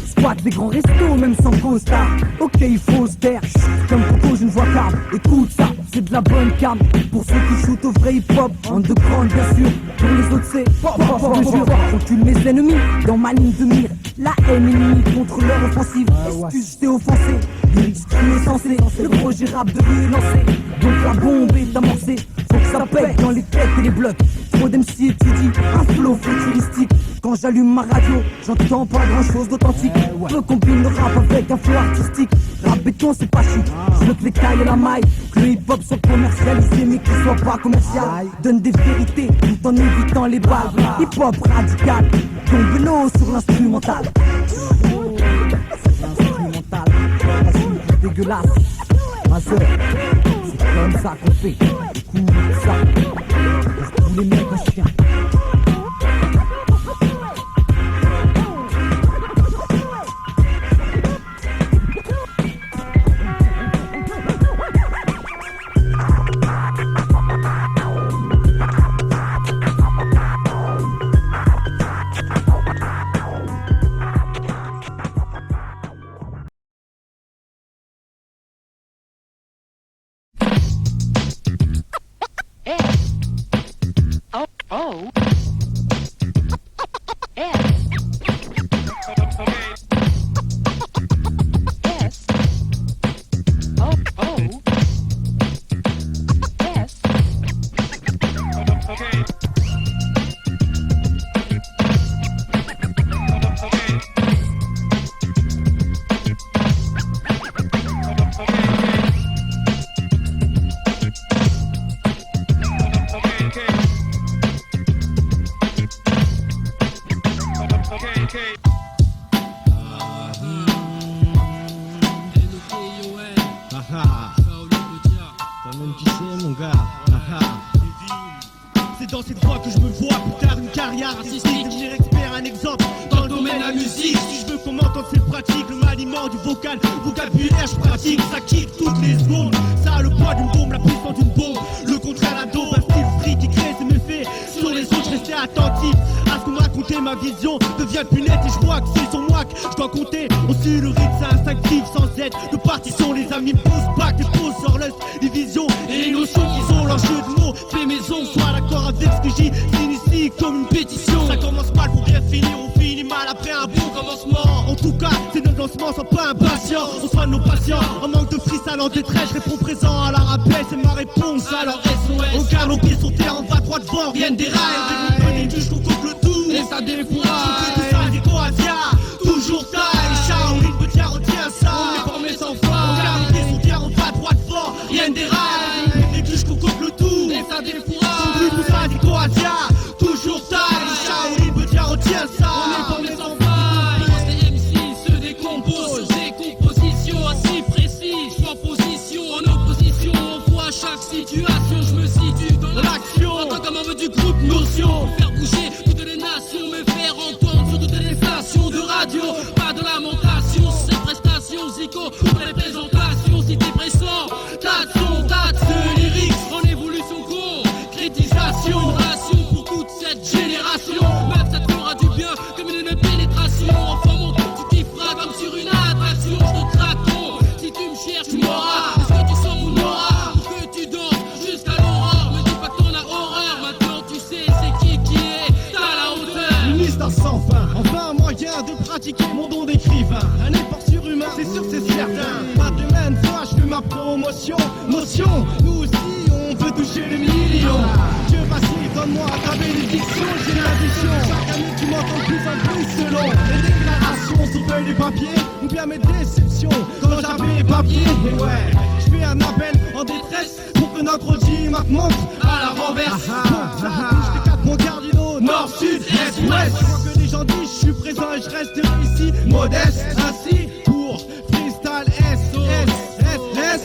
squatte les grands restos, même sans costard. Ok, il faut se taire, comme Coco, je ne vois qu'arbre. Écoute ça, c'est de la bonne cam. Pour ceux qui shootent au vrai hip-hop, en deux grandes bien sûr. Pour les autres c'est je te jure, j'encule mes ennemis dans ma ligne de mire. La haine ennemie contre leur offensive. Excuse, je t'ai offensé. Lyrics insensés, le projet rap de rue est lancé. Donc la bombe est amorcée. Faut que ça pète dans les têtes et les blocs. Trop d'MC étudie un flow futuristique. Quand j'allume ma radio, j'entends pas grand chose d'authentique. Peu combine le rap avec un flow artistique. Rap béton c'est pas chic. Je veux que les tailles et la maille, que le hip hop soit commercialisé mais qu'il soit pas commercial. Donne des vérités tout en évitant les balles. Hip hop radical, tombe l'eau sur l'instrumental. L'instrumental, c'est dégueulasse. Ma soeur, c'est comme ça qu'on fait. Écoute ça, pour tous les mecs en chien. que je me vois plus tard une carrière artistique, devenir expert, un exemple dans le domaine de la musique. Si je veux qu'on m'entende, c'est pratique, le maniement du vocabulaire, je pratique, ça kick toutes les secondes. Ça a le poids d'une bombe, la puissance d'une bombe. Le contraire, la dope, un style free qui crée ses méfaits sur les autres, rester attentif à ce qu'on m'a raconté. Ma vision devient plus nette et je vois que c'est sur moi que je dois compter. Aussi le rythme, c'est instinctif, sans aide de partition. Les amis me poussent back, les pouces sur l'œuf, les visions et les notions qui sont leur jeu de mots. Fais maison, sois d'accord avec ce que j'y initie comme une pétition. Ça commence mal pour bien finir, on finit mal après un bon commencement. En tout cas, c'est notre lancement, sois pas impatient. On soigne nos patients, en manque de freestyle en détresse. Je réponds présent à la rappel, c'est ma réponse à leur SOS. On garde nos pieds sur terre, on va droit devant, rien ne déraille. Des juges qu'on coupe le tout, et ça défouraille. Tout ça, c'est Coadia, toujours taille. Shaolin, petit retiens ça. On est formé sans foi. On garde nos pieds sur terre, on va droit devant, rien ne déraille. Des juges qu'on coupe le tout, et ça défouraille. Tout ça, c'est Coadia, toujours taille. Shaolin, petit retiens ça. On est formé sans foi. Les MC se décomposent sur des compositions assez précises. Je suis en position, en opposition, on voit chaque situation. Je me situe dans l'action, en tant que membre du groupe Notion. Faire bouger toutes les nations, me faire entendre sur toutes les stations de radio. Pas de lamentation, c'est prestations, Zico, pour les présentations. Si t'es pressant, tas de son, tas de lyrics, en évolution concrétisation. Une ration pour toute cette génération. Même ça te fera du bien comme une pénétration. Enfin mon tu kifferas comme sur une attraction. Je te traquons, si tu me cherches tu m'auras. Est-ce que tu sens mon aura, ou que tu danses jusqu'à l'aurore? Me dis pas que t'en as horreur, maintenant tu sais c'est qui est à la hauteur. Une histoire sans fin, enfin un moyen de pratiquer mon don d'écrivain. Un effort surhumain, c'est sûr c'est certain. Pas de même fois je fais ma promotion. Motion, nous aussi on veut toucher les millions. Dieu facile, donne-moi à travers les dictions. J'ai l'ambition, chaque année tu m'entends plus en plus selon les déclarations sur feuilles de papier, ou bien mes déceptions quand j'avais papier. Et ouais, je fais un appel en détresse pour que notre audimat montre à la renverse. Ça touche les quatre monts cardinaux, nord, sud, est, ouest. Avant que les gens disent je suis présent et je reste ici modeste. Ainsi pour freestyle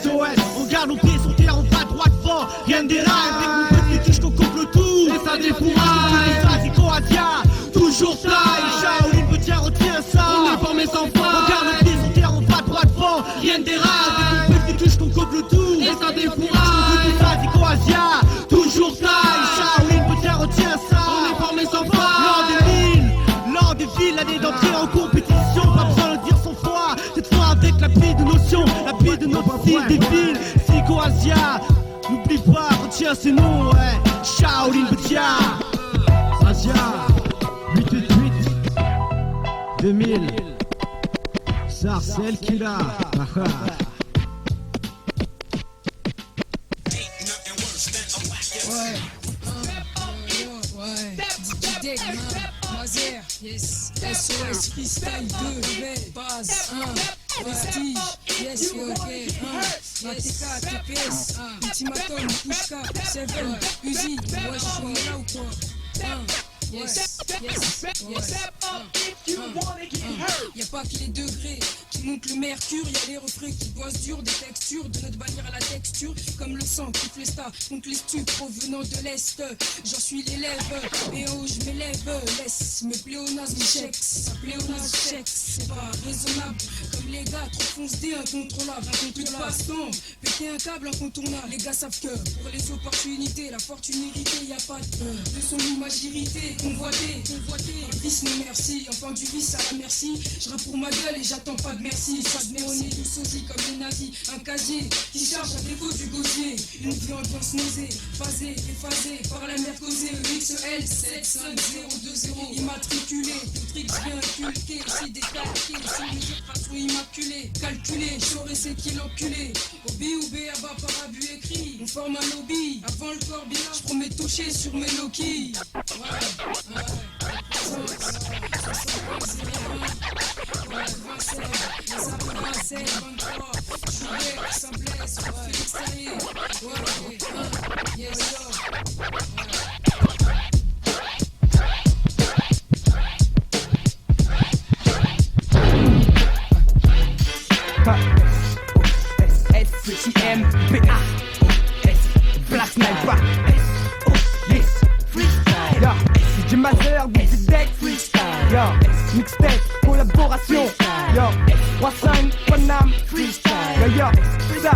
SOS. On garde nos pieds sur terre, on va droit devant, rien ne déraille. Avec une petite touche qu'on coupe le tout, et ça défouraille. Ça c'est Coadia, toujours taille. Shaolin, petit retiens ça. On est formé sans foi. On garde nos pieds sur terre, on va droit devant, rien ne déraille. Avec une petite touche qu'on coupe le tout, et ça défouraille. Ça c'est Coadia, toujours taille. Shaolin, petit retiens ça. On est formé sans foi. L'an des villes, l'année d'entrée en compétition. Pas besoin de dire son foi, cette fois avec la pile de notion, la pile de notre style des villes. Psycho Asia, n'oublie pas, retiens ces noms, ouais. Shaolin Betia, Asia, 888 2000, Sarcel Killa. Yes, SOS Freestyle 2, base 1, Prestige, yes, ok, ATK, TPS, Ultimatum, Pushka, 7, Uzi, wesh, on est là ou quoi? Yes, yes, yes, y'a pas que les degrés qui montent le mercure, y'a les refrains qui bossent dur, des textures de notre bannière à la texture, comme le sang qui fait ça contre les stupes provenant de l'Est. J'en suis l'élève, et en haut je m'élève, laisse mes pléonasmes chèques, ça pléonasme chèques, c'est pas raisonnable, comme les gars trop foncés, incontrôlable, plus de passe-temps, péter un câble incontournable, les gars savent que pour les opportunités, la fortune héritée, y'a pas de son image irritée, convoité, vice non merci, enfin du vice à la merci, je rappe pour ma gueule et j'attends pas de merci, ça te met au nez du sosie comme les nazis, un casier qui charge à défaut du gosier, une vie ambiance nausée, phasée, déphasée, par la mer causée, XL 75020, immatriculé, tricks bien inculqué, ici décalqué, sur mesure traction immaculée, calculé, j'aurais c'est qui l'enculé, au B ou B à bas par abus écrit, on forme un lobby, avant le corbillard, je promets de toucher sur mes loquilles, Black Sniper, yes, freestyle. Yo, mixtape, collaboration. Yo, 3-5, Panam, freestyle. Yo, ça.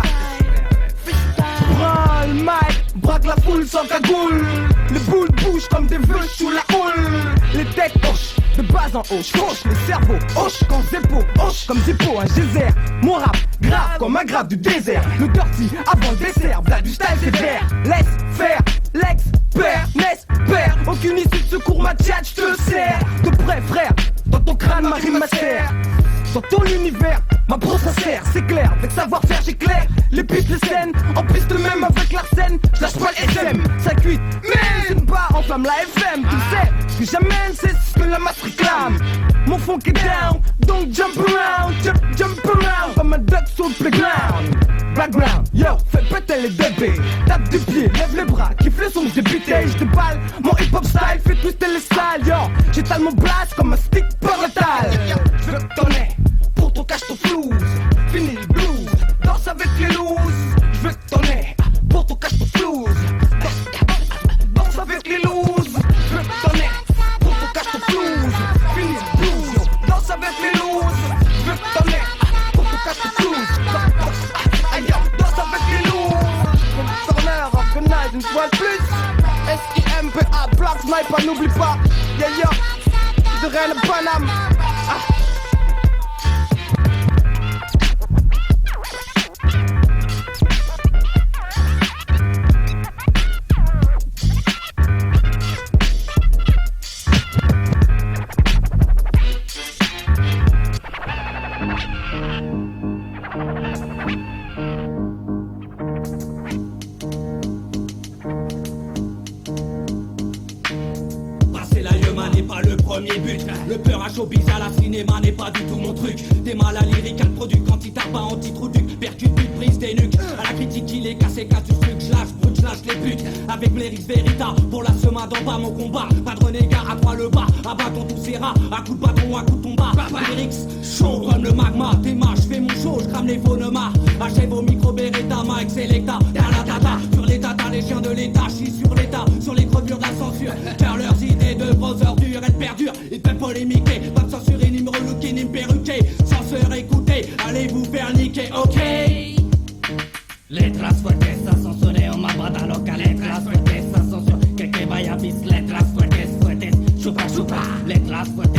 Prends le mic, braque la foule sans cagoule. Les boules bougent comme des vœux sous la houle. Les têtes hochent, de bas en haut, j'fauche les cerveaux, hoche quand Zeppo, hoche comme Zeppo, un geyser. Mon rap, grave comme un grave du désert. Le dirty avant le dessert, bla du style c'est vert. Laisse faire, l'expert, n'espère aucune issue de secours, ma tchat, j'te sers. De près frère, dans ton crâne ma rime ma serre. Dans ton univers, ma brosse à serre, c'est clair. Avec savoir-faire j'éclaire les pistes, les scènes. En piste même avec l'arsène, j'lâche pas le SM. 5-8, mais c'est une barre, enflamme la FM. Tu sais, ce que j'amène c'est ce que la masse réclame. Mon funk est down, donc jump around. Jump around, comme un duck sur le playground. Background, yo, fais péter les bébés. Tape du pied, lève les bras, kiffe le son que j'ai buté. J'déballe mon hip-hop style, fais twister les styles. Yo, j'étale mon blast comme un stick parental. Je veux que t'en aies, pour ton cache ton flouze. Fini le blues, danse avec les looses. Je veux que t'en aies, pour ton cache ton flouze. Danse avec les looses. Je veux que t'en aies, pour ton cache ton flouze. Fini le blues, danse avec les looses. Je veux que t'en aies, pour ton cache ton flouze. Danse avec les looses. Comme Turner, organise une fois de plus. SIMPA, Black Sniper, n'oublie pas. Yeah, yeah, de Rennes Panam. Le peur à showbiz à la cinéma n'est pas du tout mon truc. T'es mal à lyrique, un produit quantitaire, pas anti-trou-duc. Percute, but, prise des nuques. À la critique, il est cassé, casse du truc. J'lâche, brut, j'lâche les putes. Avec mes risques Verita, pour la semaine d'en bas, mon combat. Pas de renégat, à droit le bas. À bâton tous ces rats, à coup de bâton, à coup de tomba. Lyrics, chaud comme le magma. Téma, j'fais mon show, j'crame les phonemas. Achève au micro Beretta, Mike Selecta. Talatata, sur les tatas, les chiens de l'état. J'suis sur l'état, sur les crevures de la censure. Car leurs idées de grosses ordures, elles perdurent. Ils peuvent polémiquer, pas de censurer, ni me relooker, ni me perruquer. Censeur écoutez, allez vous faire niquer, ok? Letras fuertes, censuré, on m'abada loca. Letras fuertes, censure, que vaya bis. Letras fuertes, chupa chupa. Letras fuertes,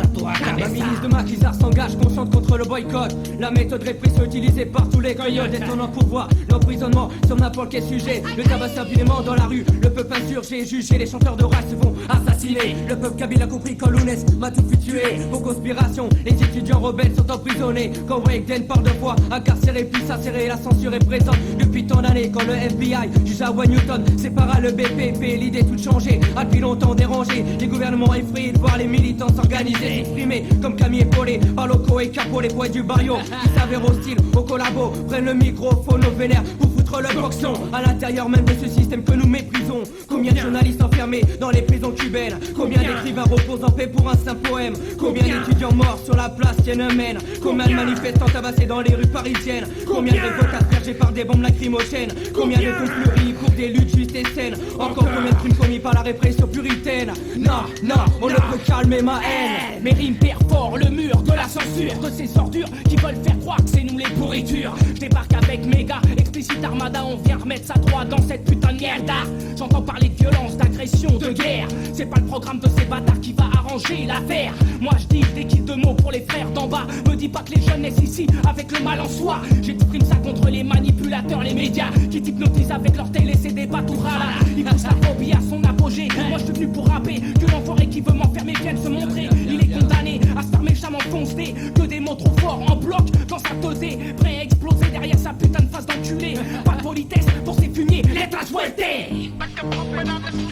à toi, la ministre de Maquisard s'engage, consciente contre le boycott. La méthode répressive utilisée par tous les coyotes. Étonnant pouvoir, l'emprisonnement sur n'importe quel sujet. Le tabac impunément dans la rue, le peuple insurgé, jugé. Les chanteurs de rap se font assassiner. Le peuple kabyle a compris qu'Olounès m'a tout pu tuer. Aux conspirations, les étudiants rebelles sont emprisonnés. Quand Wakeden parle de foi, incarcéré puis s'asserrer. La censure est présente depuis tant d'années. Quand le FBI juge à One Newton, sépara le BPP. L'idée toute changée, a depuis longtemps dérangé. Les gouvernements effrayés de voir les militants s'organiser, s'exprimer comme Camille épaulé par Loco et Capo, les poètes du barrio qui s'avèrent hostiles au collabo, prennent le microphone au vénère pour foutre le boxon à l'intérieur même de ce système que nous méprisons. Combien de journalistes enfermés dans les prisons cubaines, combien d'écrivains reposent en paix pour un simple poème, combien d'étudiants morts sur la place Tiananmen, combien de manifestants tabassés dans les rues parisiennes, combien de révoltes aspergées par des bombes lacrymogènes, combien de conflits pour des luttes justes et saines, encore combien de crimes commis par la répression puritaine. Non, non, on ne peut calmer ma haine. Mes rimes perforent le mur de la censure, de ces ordures qui veulent faire croire que c'est nous les pourritures. Je débarque avec mes gars, explicite armada, on vient remettre sa droite dans cette putain de merde. J'entends parler de violence, d'agression, de guerre. C'est pas le programme de ces bâtards qui va arranger l'affaire. Moi je dis des kills de mots pour les frères d'en bas. Me dis pas que les jeunes naissent ici avec le mal en soi. J'exprime ça contre les manipulateurs, les médias qui t'hypnotisent avec leur télé, c'est des batourales. Ils poussent la phobie à son apogée. Moi je suis venu pour rapper que l'enfoiré qui veut m'enfermer vienne se montrer. Il est condamné à se faire méchamment foncer. Que des mots trop forts en bloc dans sa tosée, prêt à exploser derrière sa putain de face d'enculé. Pas de politesse pour ces fumiers. Letras fuertes,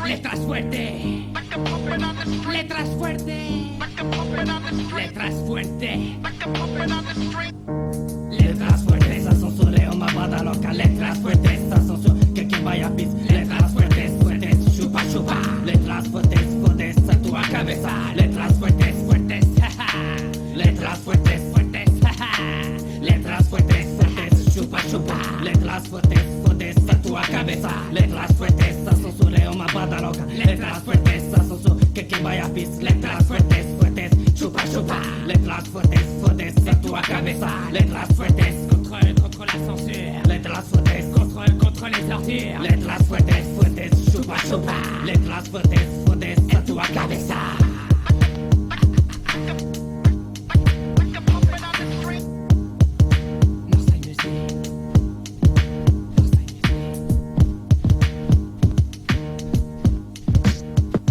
letras fuertes, letras fuertes, letras fuertes, letras fuertes, a censuré, on m'abada loca. Letras fuertes, a censure, que vaya bis. Letras fuertes, chupa chupa. Letras fuertes, a tu cabeza. Letras fuertes, letras fuertes, letras fuertes, chupa chupa. Letras fuertes, a tu cabeza. Letras fuertes, a censuré, on m'abada loca. Letras fuertes, a censure, que vaya bis. Letras fuertes, chupa chupa. Letras fuertes en tu cabeza. Letras fuertes contre la censure. Letras fuertes contre les tortures. Letras fuertes chupa chupa. Letras fuertes en tu cabeza.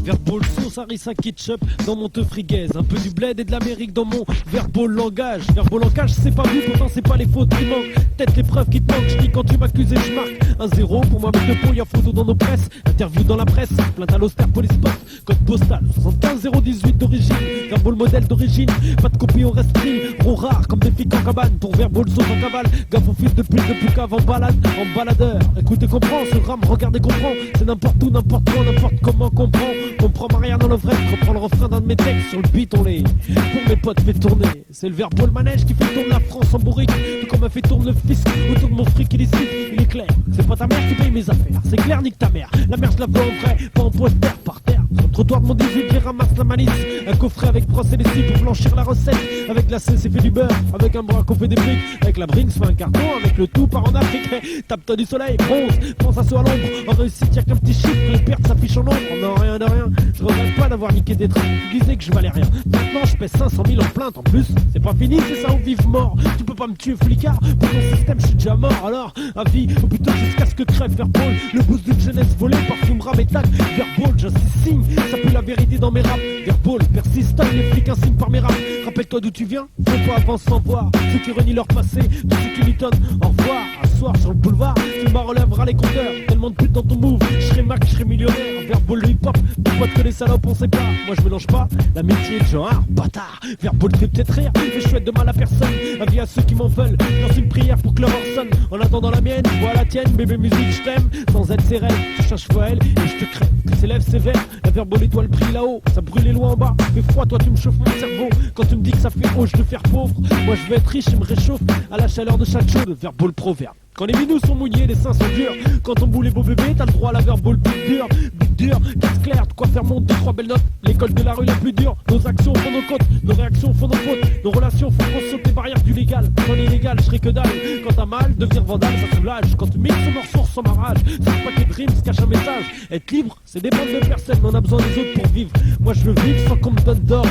Verbal sauce, harissa, ketchup dans mon teuf friguaise. Un peu du bled et de l'Amérique dans mon verbal langage. Verbal langage, c'est pas vous, pourtant c'est pas les fautes qui manquent. Peut-être les preuves qui te manquent, je dis quand tu m'accuses et je marque 1-0 pour moi mec de peau, y'a photo dans nos presses. Interview dans la presse, plainte à l'Austère Police Post. Code postal 75 018 d'origine. Verbal modèle d'origine, pas de copie, on reste clean. Gros rare comme des flics en cabane. Pour verbal sauce en cavale, gaffe au fils de pute depuis qu'avant balade. En baladeur, écoutez comprends, ce rame, regardez comprends. C'est n'importe où, n'importe quoi, n'importe comment comprend. Comprends Marianne dans le vrai, reprends le refrain d'un de mes textes. Sur le beat on les, pour mes potes fait tourner. C'est le verbal manège qui fait tourner la France en bourrique. Tout comme a fait tourner le fisc autour de mon fric illicite. Il est clair, c'est pas ta mère qui paye mes affaires. C'est clair, nique ta mère. La mère je la veux en vrai, pas en poster par terre. Sur le trottoir de mon 18 j'ai ramasse la malice. Un coffret avec brosse et lessive pour blanchir la recette. Avec la c'est fait du beurre, avec un bras qu'on fait des briques. Avec la Brinks fait un carton, avec le tout part en Afrique. Tape-toi du soleil, bronze, pense à soi à l'ombre. En réussite y'a qu'un petit chiffre, les pertes s'affichent en nombre. Non rien de rien, je regrette pas d'avoir niqué des trains. Tu disais que je valais rien, maintenant je pèse 500 000 en plainte. En plus, c'est pas fini, c'est ça ou vive mort. Tu peux pas me tuer flicard, pour ton système je suis déjà mort. Alors, à vie, ou plutôt jusqu'à ce que crève Verbal. Le boost d'une jeunesse volée, parfume rame et tac. Verbal, j'insiste signe, ça pue la vérité dans mes raps. Verbal, persiste, les flics insignent par mes raps. Rappelle-toi d'où tu viens, pourquoi avance sans voir. Ceux qui renient leur passé, tous ceux qui m'étonnent. Au revoir, à soir sur le boulevard. Tu m'as relèvera les compteurs, tellement de putes dans ton move. Je serai Mac, je serai millionnaire. Verbal, le hip-hop, des potes que les salopes on sait pas. Moi je mélange pas l'amitié de genre, bâtard. Verbal te fait peut-être rire, mais je souhaite de mal à personne. Avis à ceux qui m'en veulent, lance une prière pour que leur heure sonne. En attendant la mienne, je vois la tienne, bébé musique, je t'aime. Sans être ses rêves, je cherche fois elle et je te crée. Que ses lèvres sévères, la Verbal étoile brille là-haut. Ça brûle les lois en bas, fait froid, toi tu me chauffes mon cerveau. Quand tu me dis que ça fait haut, je te faire pauvre. Moi je veux être riche et me réchauffe à la chaleur de chaque chaude. Verbal proverbe. Quand les minous sont mouillés, les seins sont durs. Quand on boule les beaux bébés, t'as le droit à la Verbal bite dur, casse clair, de quoi faire monter 3 belles notes. L'école de la rue la plus dure, nos actions font nos côtes, nos réactions font nos fautes, nos relations font qu'on saute les barrières du légal. Dans l'illégal, je serai que dalle. Quand t'as mal, devenir vandale, ça soulage. Quand tu mixes ce morceau sans marrage, c'est un paquet de rimes, se cache un message. Être libre, c'est dépendre de personne, on a besoin des autres pour vivre. Moi je veux vivre sans qu'on me donne d'or.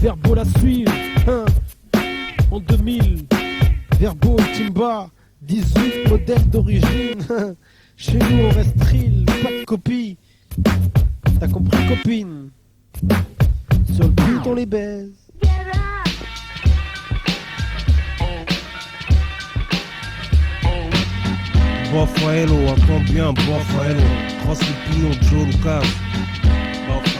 Verbal à suivre, hein. En 2000, Verbal Timba. 18 modèles d'origine. Chez nous on reste real, pas de copie. T'as compris copine? Sur le but on les baise. Bofaelo, entends bien, Bofaelo. Cross le pignon, Joe Lucas. Bofaelo.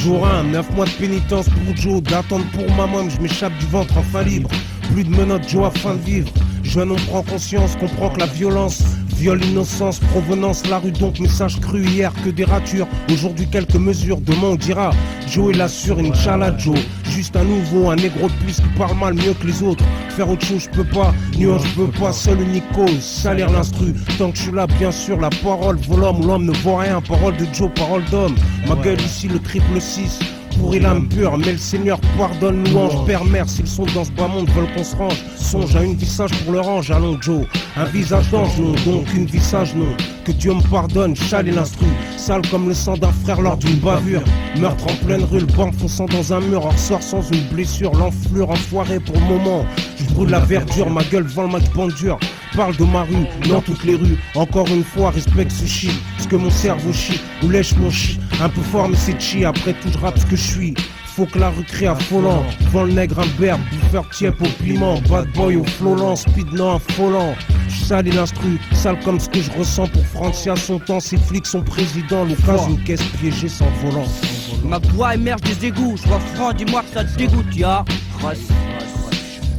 Jour 1, 9 mois de pénitence pour Joe. D'attendre pour ma môme, je m'échappe du ventre enfin libre. Plus de menottes, Joe afin de vivre. Jeune, on prend conscience, comprend que la violence viole l'innocence, provenance, la rue donc, message cru hier, que des ratures. Aujourd'hui quelques mesures, demain on dira Joe il assure, Inch'Allah Joe. Juste un nouveau, un négro de plus qui parle mal mieux que les autres. Faire autre chose je peux pas, nuance je veux pas, seule unique cause, salir l'instru. Tant que je suis là bien sûr, la parole vaut l'homme, l'homme ne vaut rien. Parole de Joe, parole d'homme. Ma gueule ici le triple 6. Pourri l'âme pure, mais le Seigneur pardonne, louange, Père, mère, s'ils sont dans ce bas monde, veulent qu'on se range. Songe à une visage pour leur ange, allons Joe. Un visage d'ange, non, donc une visage, non. Que Dieu me pardonne, chale et l'instru. Sale comme le sang d'un frère lors d'une bavure. Meurtre en pleine rue, le banc fonçant dans un mur. En ressort sans une blessure, l'enflure enfoirée pour le moment. Je brûle la verdure, ma gueule devant le match bandure. Parle de ma rue, dans toutes les rues. Encore une fois, respecte ce shit. Ce que mon cerveau chie, ou lèche mon chi. Un peu fort mais c'est chi, après tout je rappe ce que je suis. Faut que la rue crée affolant. Vend le nègre un berbe, bouffeur tiep au piment. Bad boy au flolant, speed non affolant. Sale et l'instru, sale comme ce que je ressens pour Francia. Son temps, ses flics, son président. L'occasion, une caisse piégée sans volant. Ma voix émerge des égouts, je vois franc, dis-moi que ça te dégoûte, ya.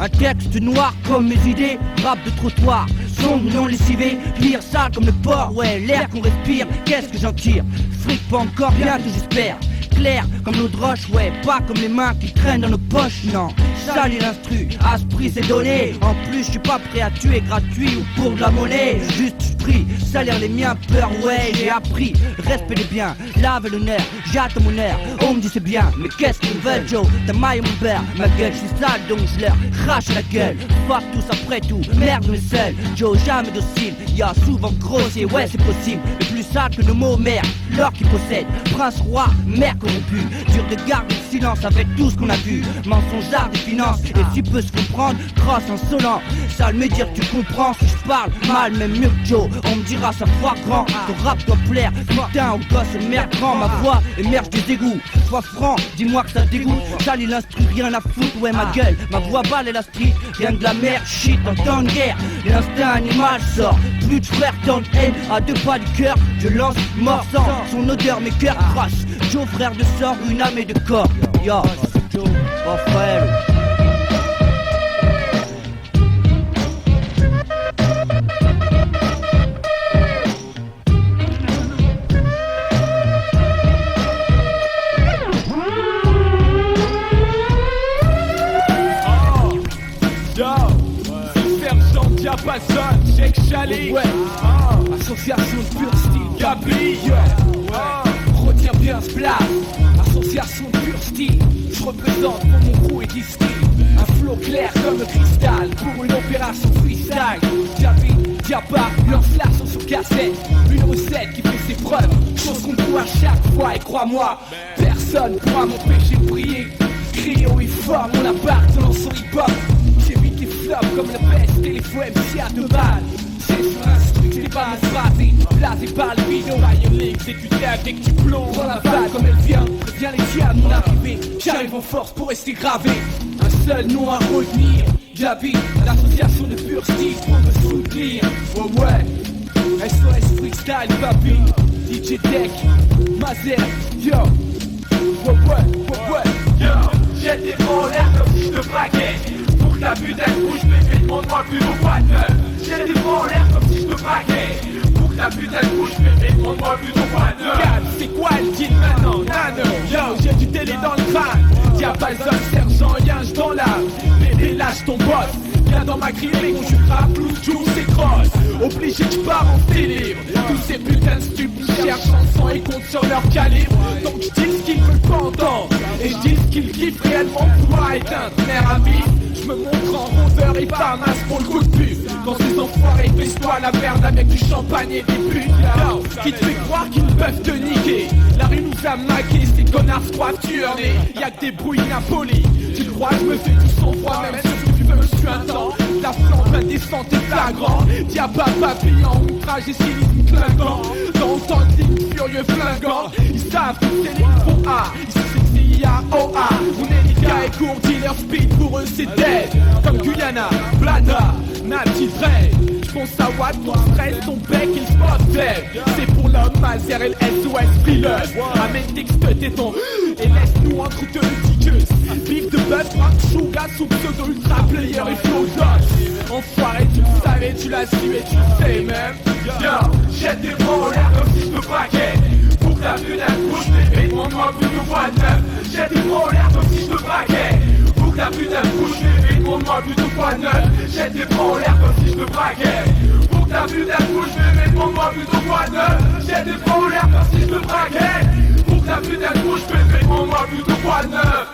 Un texte noir comme mes idées, rap de trottoir, sombre non lessivé, pire sale comme le porc, ouais, l'air qu'on respire, qu'est-ce que j'en tire? Fric pas encore bien que j'espère, clair comme l'eau de roche, ouais, pas comme les mains qui traînent dans nos poches, non. Sale l'instru, asprit c'est donné, en plus je suis pas prêt à tuer gratuit ou pour de la monnaie, juste l'esprit, salaire les miens, peur, ouais, j'ai appris. Respect des biens, lave l'honneur, j'attends mon air. On me dit c'est bien, mais qu'est-ce qu'ils veulent, Joe? Ta maille mon père, ma gueule, je suis sale donc je leur crache la gueule. Fuck tous après tout, merde mais seul. Joe jamais docile, y'a souvent grossier, ouais c'est possible. Mais plus sale que nos mots, merde, l'or qui possède. Prince roi, mère corrompu. Dur de garder le silence avec tout ce qu'on a vu. Mensongeard des finances, et tu peux se comprendre, crosse insolent. Sale me dire que tu comprends si je parle mal, même mieux que Joe. On me dira sa foi grand, ton rap doit plaire. Putain, au gosse, merde grand, ma voix émerge des égouts. Sois franc, dis-moi que ça dégoûte. Sale il instruit, rien à foutre, ouais ma gueule. Ma voix balle et la street, rien de la merde, shit en temps de guerre. L'instinct animal sort, plus de frères tant de haine. À deux pas du cœur, je lance mort sans son odeur, mes cœurs crash. Joe frère de sang, une âme et de corps. Yo, Joe, Raphaël. Diapason, Jake Chalet, ouais. Association de pur style, Gabi, retiens bien ce plat. Association de pur style, je représente pour mon crew et disque. Un flow clair comme le cristal, pour une opération freestyle. Gabi, Diapa, lance la sauce sur cassette. Une recette qui fait ses preuves, chose qu'on trouve à chaque fois. Et crois-moi, personne pourra m'empêcher de briller. Crier haut et fort mon appart dans son hip-hop. J'évite les flops comme la peste et les faux MC à deux balles. C'est sur un truc, c'est pas mon phrasé. Blasé par le vidéo, vaillez exécuté avec du plomb. Dans la balle comme elle vient, viens les tiens à mon arrivée. J'arrive en force pour rester gravé. Un seul nom à retenir, Gabi, l'association de pur style pour me soutenir. Ouais ouais, SOS Freestyle, papi, DJ Deck, Mazer, yo. Ouais ouais, yo. J'ai des mots en l'air comme si je te braquais. Pour que ta putain de bouche bébé, demande-moi plus de quoi de neuf. J'ai des mots en l'air comme si je te braquais. Pour que ta putain de bouche bébé, demande-moi plus de quoi de neuf. Regarde, c'est quoi le deal maintenant, nano? Yo, j'ai du télé dans le crâne. Y'a pas le sergent, y'a un dans l'âme. Bébé, lâche ton boss. Viens dans ma grille, on jugera plus, tout s'écrosse. Obligé que je pars en délire. Tous ces putains de stupides cherchent chansons et comptent sur leur calibre. Donc je dis ce qu'ils veulent pas entendre. Et je dis ce qu'ils kiffent réellement pour moi éteindre. Mère amie, je me montre en rondeur et pas masse pour le coup de pute. Quand ces enfoirés baisse-toi la merde avec du champagne et des putes. Yo, qui te fait croire qu'ils peuvent te niquer. La rue nous a maqués, ces connards se croient tuernés. Y'a que des brouilles impolis. Tu crois que je me fais tout sans froid, même sur ce que tu veux me suer un temps. La flambe indécente est flagrant. Diaba papillon, outrage et cynisme clinquant. Dans le temps de ligne furieux flingant. Ils savent que c'est les gros A. Ici c'est CIA-OA. On est les gars et court dealer speed, pour eux c'est dead. Comme Guyana, Blada, Nati Dre. J'pense à Watt, ton stress, ton bec et le spot dead. C'est pour l'homme, Mazer et le SOS Freelance. Ramène texte téton et laisse-nous entre deux tickets. Bif de buzz, Chouga sous pseudo ultra player et flow dodge. Enfoiré, tu le savais, tu l'as su et tu le sais même. Yo, jette des mots en l'air comme si je te braquais. Pour que ta putain de bouche bébé, demande-moi plus de quoi de neuf. Jette des mots en l'air comme si je te braquais. Pour que ta putain de bouche bébé, demande-moi plus de quoi de neuf. Jette des mots en l'air comme si je te braquais. Pour que ta putain de bouche bébé, demande-moi plus de quoi de neuf. Jette des mots en l'air comme si je te braquais. Pour que ta putain de bouche bébé, demande-moi plus de quoi de neuf.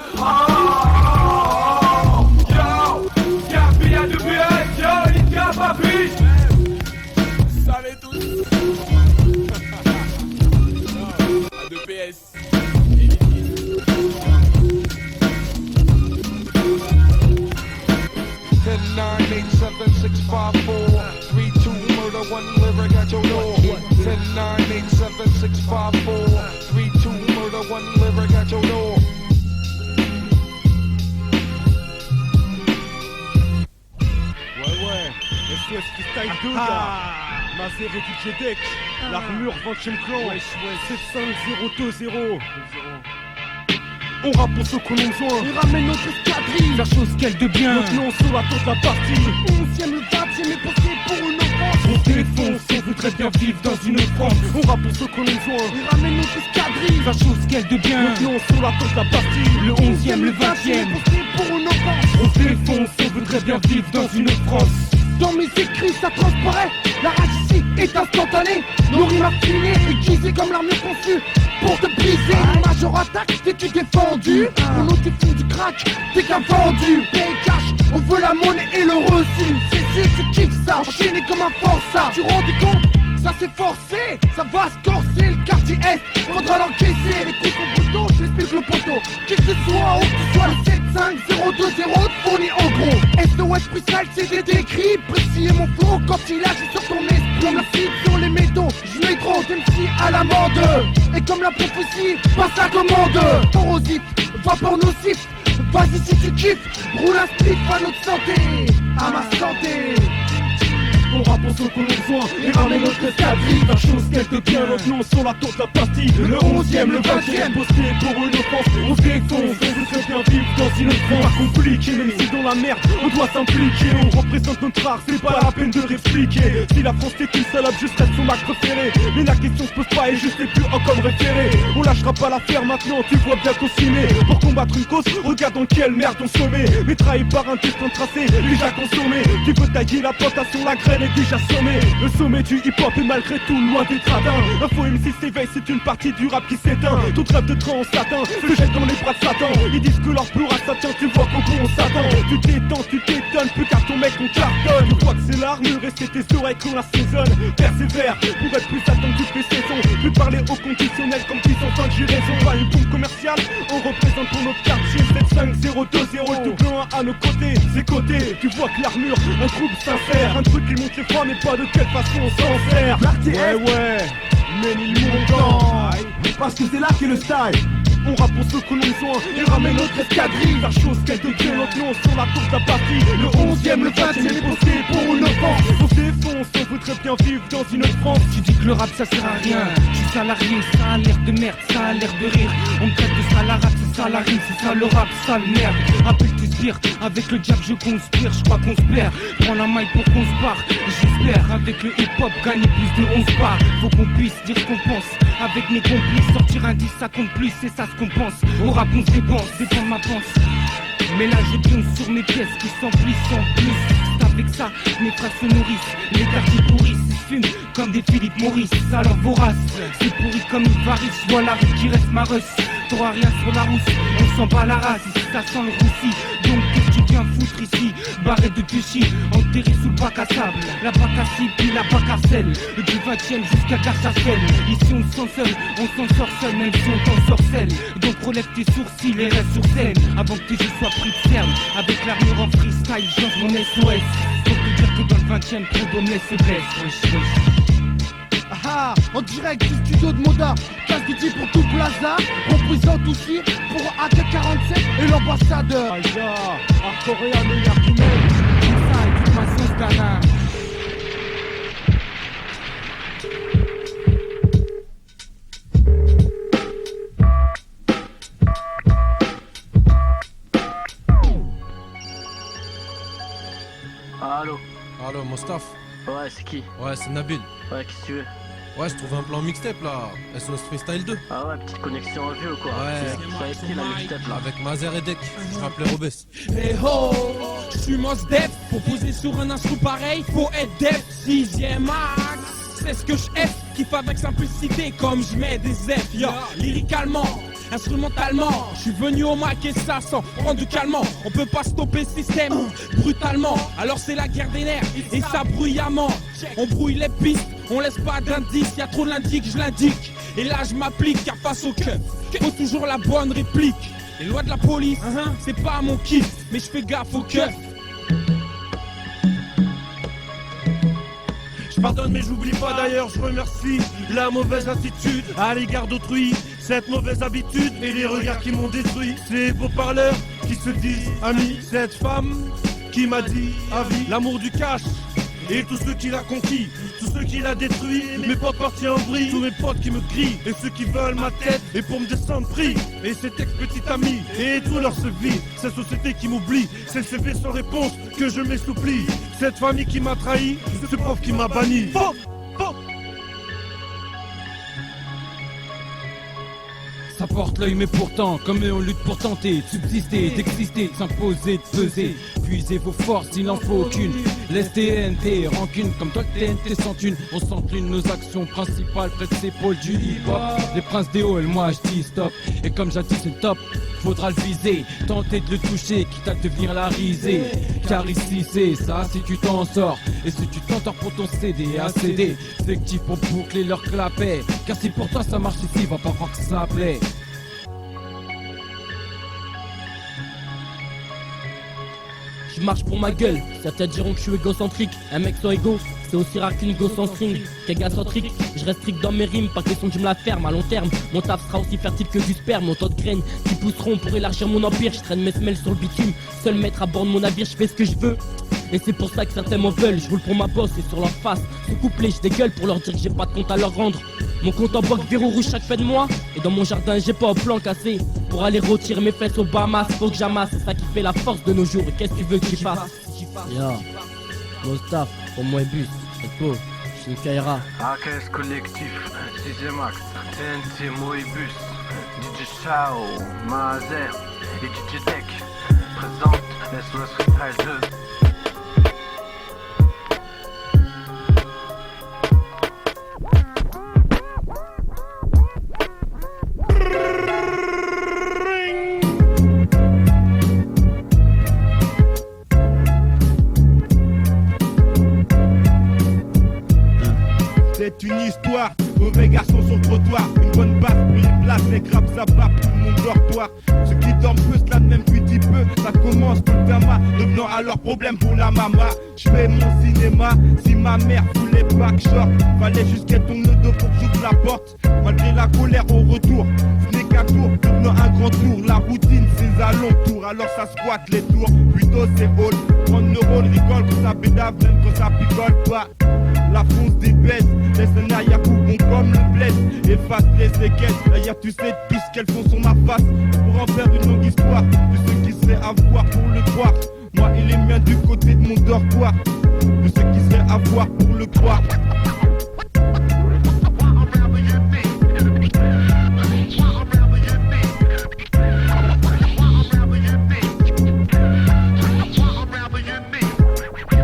Yo, Gabi à 2PS, yo, Lika papi. Vous savez tous. À 2PS. 10, 9, 8, 7, 6, 5, 4, 3, 2, murder, 1 lyric at your door. 10, 9, 8, 7, 6, 5, 4, 3, 2, murder, 1 lyric at your door. Ouais, SOS Freestyle 2, Mazer et DJ Deck, l'armure 20ème clan, 75020. On rappe pour ceux qu'on a besoin. On ramène notre escadrille, la chose qu'elle de bien. Notre nom sur la tour de la partie. Le 11e, le 20e est posté pour une offense. On défonce, on veut très bien vivre dans une France. On rappe pour ceux qu'on a besoin. On ramène notre escadrille, la chose qu'elle de bien. Notre nom sur la tour de la partie. Le 11e, le 20e est posté pour une offense. On défonce, on veut très bien vivre dans une France. Dans mes écrits ça transparaît, la rage ici est est instantané. Nos rimes affinées, aiguisées comme l'armure conçue pour te briser. Mon major attaque, dès que tu t'es fendu. On nous font du crack, t'es qu'un vendu. Paye cash, on veut la monnaie et le reçu. C'est tu kiffes ça, enchaîné comme un forçat. Tu rends du compte? Ça c'est forcé, ça va se corser. Le quartier Est, faudra l'encaisser. Les coups sont brutaux, je l'explique le poteau. Qui que ce soit, où que ce soit, le 75020 te fournit en gros. SOS Freestyle, c'est décrit. Précis et mon flow, quand il agit sur ton esprit. Merci sur les métaux, je mets trop d'MC à l'amende. Et comme la prophétie, passe la commande. Porosite, vapeur nocif. Vas-y si tu kiffes, roule un split à notre santé, à ma santé. On rappe pour ceux qu'on a besoin et ramène notre escadrille. La chose qu'elle devient notre nom sur la tour de la pastille. Le 11e, le 20e, posté pour une offense. On se défonce, on veut bien vivre dans une France. Pas compliqué, même si dans la merde, on doit s'impliquer. On représente notre art, c'est pas la peine de réexpliquer. Si la France est une salope, juste reste son mac préféré. Mais la question se pose pas et juste les plus haut comme référé. On lâchera pas l'affaire maintenant, tu vois bien qu'on s'y met. Pour combattre une cause, regarde dans quelle merde on se met. Mais trahi par un destin tracé, déjà consommé. Tu veux tailler la plantation, la graine est déjà sommé. Le sommet du hip-hop est malgré tout loin des gradins. Un faux MC s'éveille, c'est une partie du rap qui s'éteint. Ton rêve de train en satin se jette dans les bras de Satan. Ils disent que leur plour à Satan, tu vois qu'au bout on s'attend. Tu t'étends, tu t'étonnes, plus car ton mec on cartonne. Tu vois que c'est l'armure et c'est tes oreilles qu'on assaisonne. Persévère pour être plus attendu toutes les saisons. Plus parler au conditionnel comme qu'ils ont fin, j'ai raison. Pas une bombe commerciale, on représente pour notre quartier 75020. Le double 1 à nos côtés, c'est côté. Tu vois que l'armure, un groupe sincère. Un truc qui monte les froids, mais pas de quelle façon on s'en sert. Ouais, mais ils montent. Parce que c'est là qu'est le style. On rappe pour ceux que l'on besoin et ramène notre escadrille. La chose qu'elle devient notre nom sur la tour de la partie. Le 11e, le 20e est posté pour une offense. On se défonce, on voudrait bien vivre dans une autre France. Tu dis que le rap ça sert à rien. Je suis salarié, ça a l'air de merde, ça a l'air de rire. On me traite de sale rap, c'est salarié, c'est ça le rap, sale merde. Rappelle tu spires, avec le diable je conspire, je crois qu'on se perd. Prends la maille pour qu'on se barre. J'espère avec le hip hop gagner plus de 11 parts. Faut qu'on puisse dire ce qu'on pense. Avec mes complices, sortir un 10 ça compte plus, c'est ça ce qu'on pense. Au rap on se dépense, dépend de ma pense. Mais là je pionce sur mes pièces qui s'emplissent en plus. Avec ça, mes frères se nourrissent. Les quartiers pourrissent, ils fument comme des Philippe Maurice. Alors vorace, c'est pourri comme une varice. Je vois la rue qui reste ma russe. T'auras rien sur la rousse, on sent pas la race. Ici ça sent le roussi. Donc qu'est-ce que tu viens foutre ici? Barré de Tuchy, enterré sous le bac à sable. La bac à cible, puis la bac à sel. Du 20e jusqu'à Carcassonne. Ici on se sent seul, on s'en sort seul. Même si on t'en sorcelle. Donc relève tes sourcils et reste sur scène. Avant que tes jeux soient pris de ferme. Avec l'armure en freestyle, j'entre mon SOS. Faut te dire que dans le 20e, trop d'hommes se blessent. Ah, en direct du studio de Moda, casse DJ pour tout Plaza, représente aussi pour AK-47 et l'ambassadeur. Aïda, Arcoréa, meilleur qui m'aime. Ça et toute ma sauce d'Alain. Allô. Allô, Mostaf. Ouais, c'est qui? Ouais, c'est Nabil. Ouais, qu'est-ce que tu veux? Ouais, je trouve un plan mixtape là, SOS Freestyle 2. Ah ouais, petite connexion en vue ou quoi? Ouais, ça a été la mixtape là. avec Mazer et Deck, je rappelais Robes. Hey ho, je suis Mos Def, pour poser sur un instru pareil, faut être def. 6ème max, c'est ce que je hais, kiffe avec simplicité comme je mets des F, yo, lyricalement. Instrumentalement, je suis venu au Mac et ça sans prendre du calmant. On peut pas stopper le système brutalement. Alors c'est la guerre des nerfs et ça bruyamment. On brouille les pistes, on laisse pas d'indices. Y'a trop de l'indique, je l'indique. Et là je m'applique car face au cœur, faut toujours la bonne réplique. Les lois de la police, c'est pas mon kiff, mais je fais gaffe au cœur. Je pardonne mais j'oublie pas d'ailleurs, je remercie la mauvaise attitude à l'égard d'autrui. Cette mauvaise habitude et les regards qui m'ont détruit. Ces beaux parleurs qui se disent amis. Cette femme qui m'a dit à vie l'amour du cash. Et tous ceux qui l'a conquis, tous ceux qui l'a détruit. Mes potes partis en vrille, tous mes potes qui me crient. Et ceux qui veulent ma tête, et pour me descendre pris. Et cet ex-petit ami, et tout leur se vit. Cette société qui m'oublie, c'est le CV sans réponse que je m'essouplis. Cette famille qui m'a trahi, ce prof qui m'a banni. Ça porte l'œil mais pourtant, comme eux on lutte pour tenter de subsister, d'exister, de s'imposer, de peser. Puisez vos forces, il n'en faut aucune. Laisse TNT, rancune, comme toi que TNT sans thune. On s'encline nos actions principales près de ses pôles du hip-hop. Les princes des hauts et moi je dis stop. Et comme j'ai dit c'est top, faudra le viser. Tenter de le toucher, quitte à devenir la risée. Car ici c'est ça, si tu t'en sors. Et si tu t'entends pour ton CD à CD, c'est que tu pour boucler leur clapet. Car si pour toi ça marche ici, va pas croire que ça plaît. Je marche pour ma gueule, certains diront que je suis égocentrique. Un mec sans égo, c'est aussi rare qu'une go sans string. Qu'égocentrique, je reste strict dans mes rimes, pas question que je me la ferme à long terme. Mon taf sera aussi fertile que du sperme, mon tas de graines qui pousseront pour élargir mon empire. Je traîne mes semelles sur le bitume, seul maître à bord de mon navire, je fais ce que je veux. Et c'est pour ça que certains m'en veulent, je roule pour ma bosse et sur leur face. Ce couplet, je dégueule pour leur dire que j'ai pas de compte à leur rendre. Mon compte en banque verrou rouge chaque fin de mois. Et dans mon jardin, j'ai pas un plan cassé pour aller retirer mes fesses au Bahamas. Faut que j'amasse, c'est ça qui fait la force de nos jours. Et qu'est-ce que tu veux que j'y fasse? Yo, Mostaf, pour moi et bus, c'est beau, je suis une Kaira. AKS Collectif, 6ème acte, TNT Moebus, DJ Chao, Mazer et DJ Tech présente SOS Freestyle 2. C'est une histoire, mauvais garçon sur le trottoir. Une bonne baffe pour les places, les grappes ça part, tout le monde dortoir. Ceux qui dorment peu se lavent même petit peu. Ça commence tout le drama, devenant alors problème pour la mama. Je fais mon cinéma, si ma mère voulait pas que short, fallait juste qu'elle tourne le dos pour que j'ouvre la porte. Malgré la colère au retour, ce n'est qu'un tour, devenant un grand tour. La routine c'est alentours, alors ça squatte les tours. Plutôt c'est hall, prendre le rôle, rigole quand ça pédave, même quand ça picole pas. La fonce des bêtes, laisse un arrière-coup bon comme le bled. Efface les séquelles, d'ailleurs tu sais tout ce qu'elles font sur ma face. Pour en faire une longue histoire, de ceux qui seraient à voir pour le croire. Moi et les miens du côté de mon dortoir, de ceux qui seraient à voir pour le croire.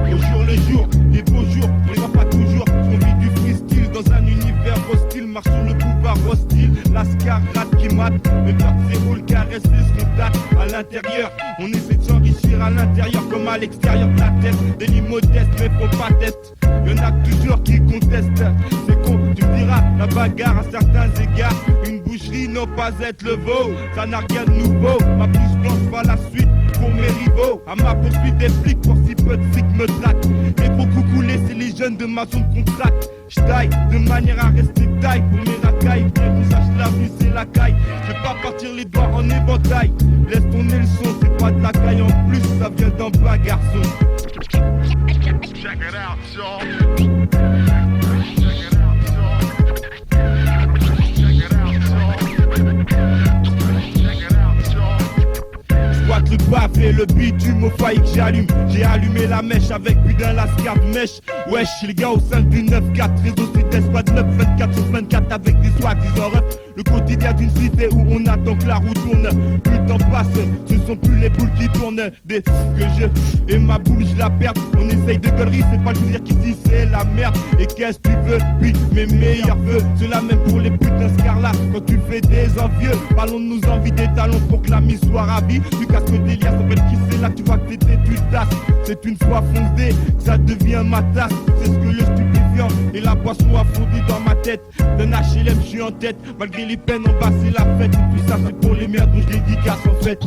Au jour le jour, les beaux jours, on les voit pas toujours. On vit du freestyle dans un univers hostile. Marche sur le boulevard hostile, la scarade qui mate. Le cœur zéro, le caresse, ce qu'on tâte à l'intérieur. On essaie de s'enrichir à l'intérieur comme à l'extérieur de la tête. Des lits modestes mais faut pas test. Y'en a toujours qui contestent. C'est con, tu me diras, la bagarre à certains égards. Une boucherie n'a pas être le veau, ça n'a rien de nouveau. Ma bouche blanche va la suite pour mes rivaux. À ma poursuite des flics pour si peu de flics me traquent. Et beaucoup couler, c'est les jeunes de ma zone qu'on traque. J'taille de manière à rester taille pour mes racailles. Bien qu'on sache la rue, c'est la caille. Je vais pas partir les doigts en éventail. Laisse tourner le son, c'est pas de la caille en plus, ça vient d'en bas, garçon. Check it out, y'all. Squat le baf et le bitume au foyer que j'allume. J'ai allumé la mèche avec plus d'un lascar de mèche. Wesh, les gars au sein du 9-4. Réseau Sud-Est, pas de 9-24 sur 24 avec des soi-disant refs. Le quotidien d'une cité où on attend que la roue tourne. Plus le temps passe, ce sont plus les boules qui tournent. Des que je et ma boule je la perds. On essaye de conneries, c'est pas le dire qu'ici c'est la merde. Et qu'est-ce que tu veux? Oui, mes meilleurs vœux. Cela même pour les putains scarlats. Quand tu fais des envieux, parlons de nos envies, des talons pour que la mise soit ravie. Tu casses le délire, ça fait qui c'est là que tu vois que t'étais tu tasses. C'est une fois foncé que ça devient ma tasse. C'est ce que le stupéfiant et la boisson a fondu dans ma tête. D'un HLM je suis en tête, malgré les peines en bas c'est la fête. Et tout ça c'est pour les merdes dont je dédicace en fait.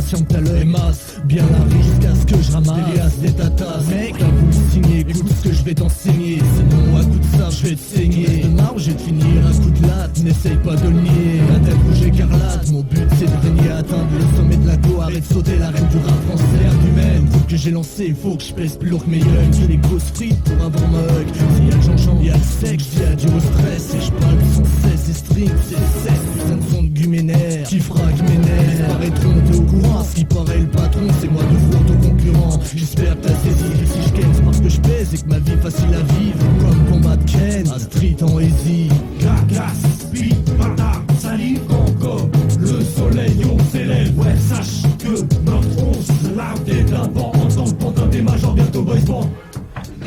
patiente à l'œil, masse, bien la jusqu'à ce que je ramasse des liasses, des tatas. Mec, t'as voulu signer, écoute ce que je vais t'enseigner. Sinon, à coup de ça, je vais te saigner. Demain, je vais te finir un coup de latte, n'essaye pas de le nier. La tête rouge écarlate, mon but c'est de régner, atteindre le sommet de la gloire et de sauter la reine du rap français. Argument, faut que j'ai lancé, faut que je pèse plus lourd que mes yeux. J'ai les grosses frites pour avoir ma hug. S'il y a le Jean-Jean, y'a le sexe, j'dis adieu au stress. Et j'parle sans cesse, et string, c'est cesse. Ça ne sont de guménaires, qui frappe m'énerve. Paraîtront, t'es au courant, ce qui paraît le patron, c'est moi de vous, ton concurrent. J'espère que t'as saisi, si je ken, c'est parce que je pèse et que ma vie est facile à vivre. Comme combat de Ken, à street en easy. Carcasse, speed, bâtard, salive encore. Le soleil on s'élève, ouais sache que notre once se lave des d'abord en tant que pantin des majors, bientôt boys band.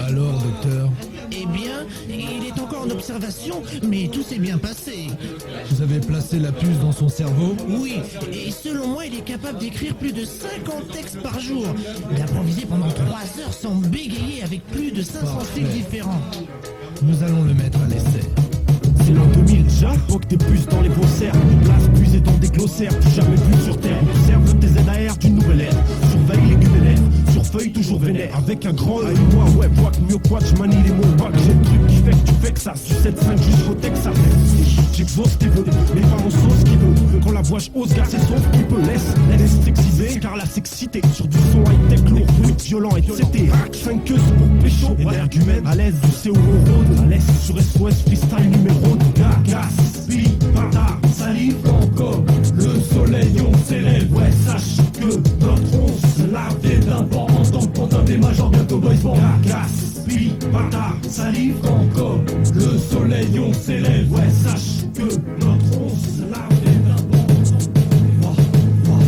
Alors docteur, Eh bien, il est encore en observation, mais tout s'est bien passé. vous avez placé la puce dans son cerveau? Oui, et selon moi, il est capable d'écrire plus de 50 textes par jour, d'improviser pendant 3 heures sans bégayer avec plus de 500 styles différents. Nous allons le mettre à l'essai. C'est l'an 2000 déjà, époque des puces dans les faussaires. Place puisée dans des glossaires, plus jamais plus sur terre. Observe tes ZAR d'une nouvelle ère. Surveille les guménères, sur feuille toujours vénère. Avec un grand œil, moi ouais, vois que mieux quoi, je manie les mots. Pas que j'ai le truc qui fait que tu fais que ça. Sucette 5 jusqu'au Texas. J'exauce tes vœux, mais pas en sauce qui veut. Quand la voix je ose, gars c'est sauf qui peut. Laisse t'exciser, car la sexité sur du son high-tech lourd, brut, violent, etc. 5 queues pour pécho, énergumène, à l'aise, du CO road, à l'aise sur SOS freestyle numéro 2. Carcasse, speed, bâtard, salive encore. Le soleil on s'élève, ouais sache que notre once se lave des d'abord en tant que pantin des majors, bientôt boys band. Carcasse, speed, bâtard, salive encore. Le soleil on s'élève, ouais sache que notre once se lave des d'abord en tant que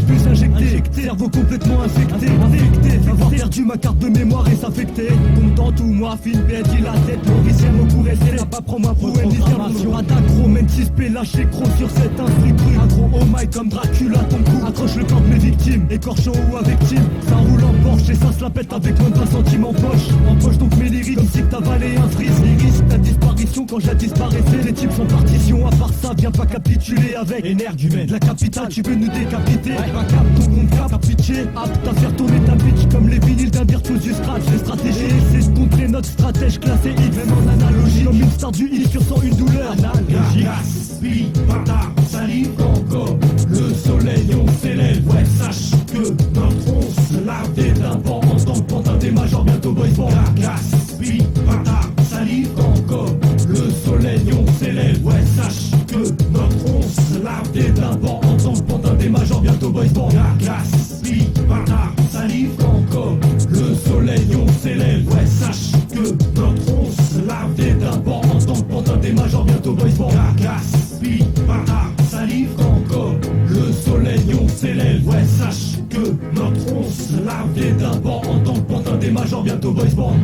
Puce injecté, cerveau complètement infecté. Avoir perdu ma carte de mémoire et s'affecter. Content tout moi, fine bien dit la tête. Mauricien me courait, c'est là, pas prends-moi pour une programmation. Attaque gros, même 6P, lâché gros sur cet instru cru. Un gros oh my comme Dracula, ton cou. Accroche le camp de mes victimes, écorche ou avec team. Ça roule en Porsche et ça se la pète avec moins de 20 centimes en poche. Empoche donc mes lyriques, comme si que t'as valé un frise. Lyrique, ta disparition quand j'ai disparaissais. Les types sont partition, à part ça, viens pas capituler avec énergumène. La capitale, tu veux nous décapiter. Pas cap, ton compte cap, t'as pitché. Apte à faire tourner ta bitch comme les vinyles d'un virtuose du scratch. Les stratégies, c'est de contrer notre stratège classé X. Même en analogie, comme une star du X, tu ressens une douleur. Carcasse, speed, bâtard, salive encore. Le soleil on s'élève, ouais sache que notre once se lave des d'abord en tant que pantin des majors, bientôt boys band. Carcasse, speed, bâtard, salive encore. Le soleil on s'élève, ouais sache que notre once se lave des d'abord en tant que pantin des majors, bientôt boys band. Carcasse, speed, bâtard, salive encore. Le soleil on s'élève, ouais sache que notre once se lave des d'abord en tant que pantin des majors, bientôt boys band. Carcasse, speed, bâtard, salive encore. Le soleil on s'élève, ouais sache que notre once se lave des d'abord en tant que pantin des majors, bientôt boys band.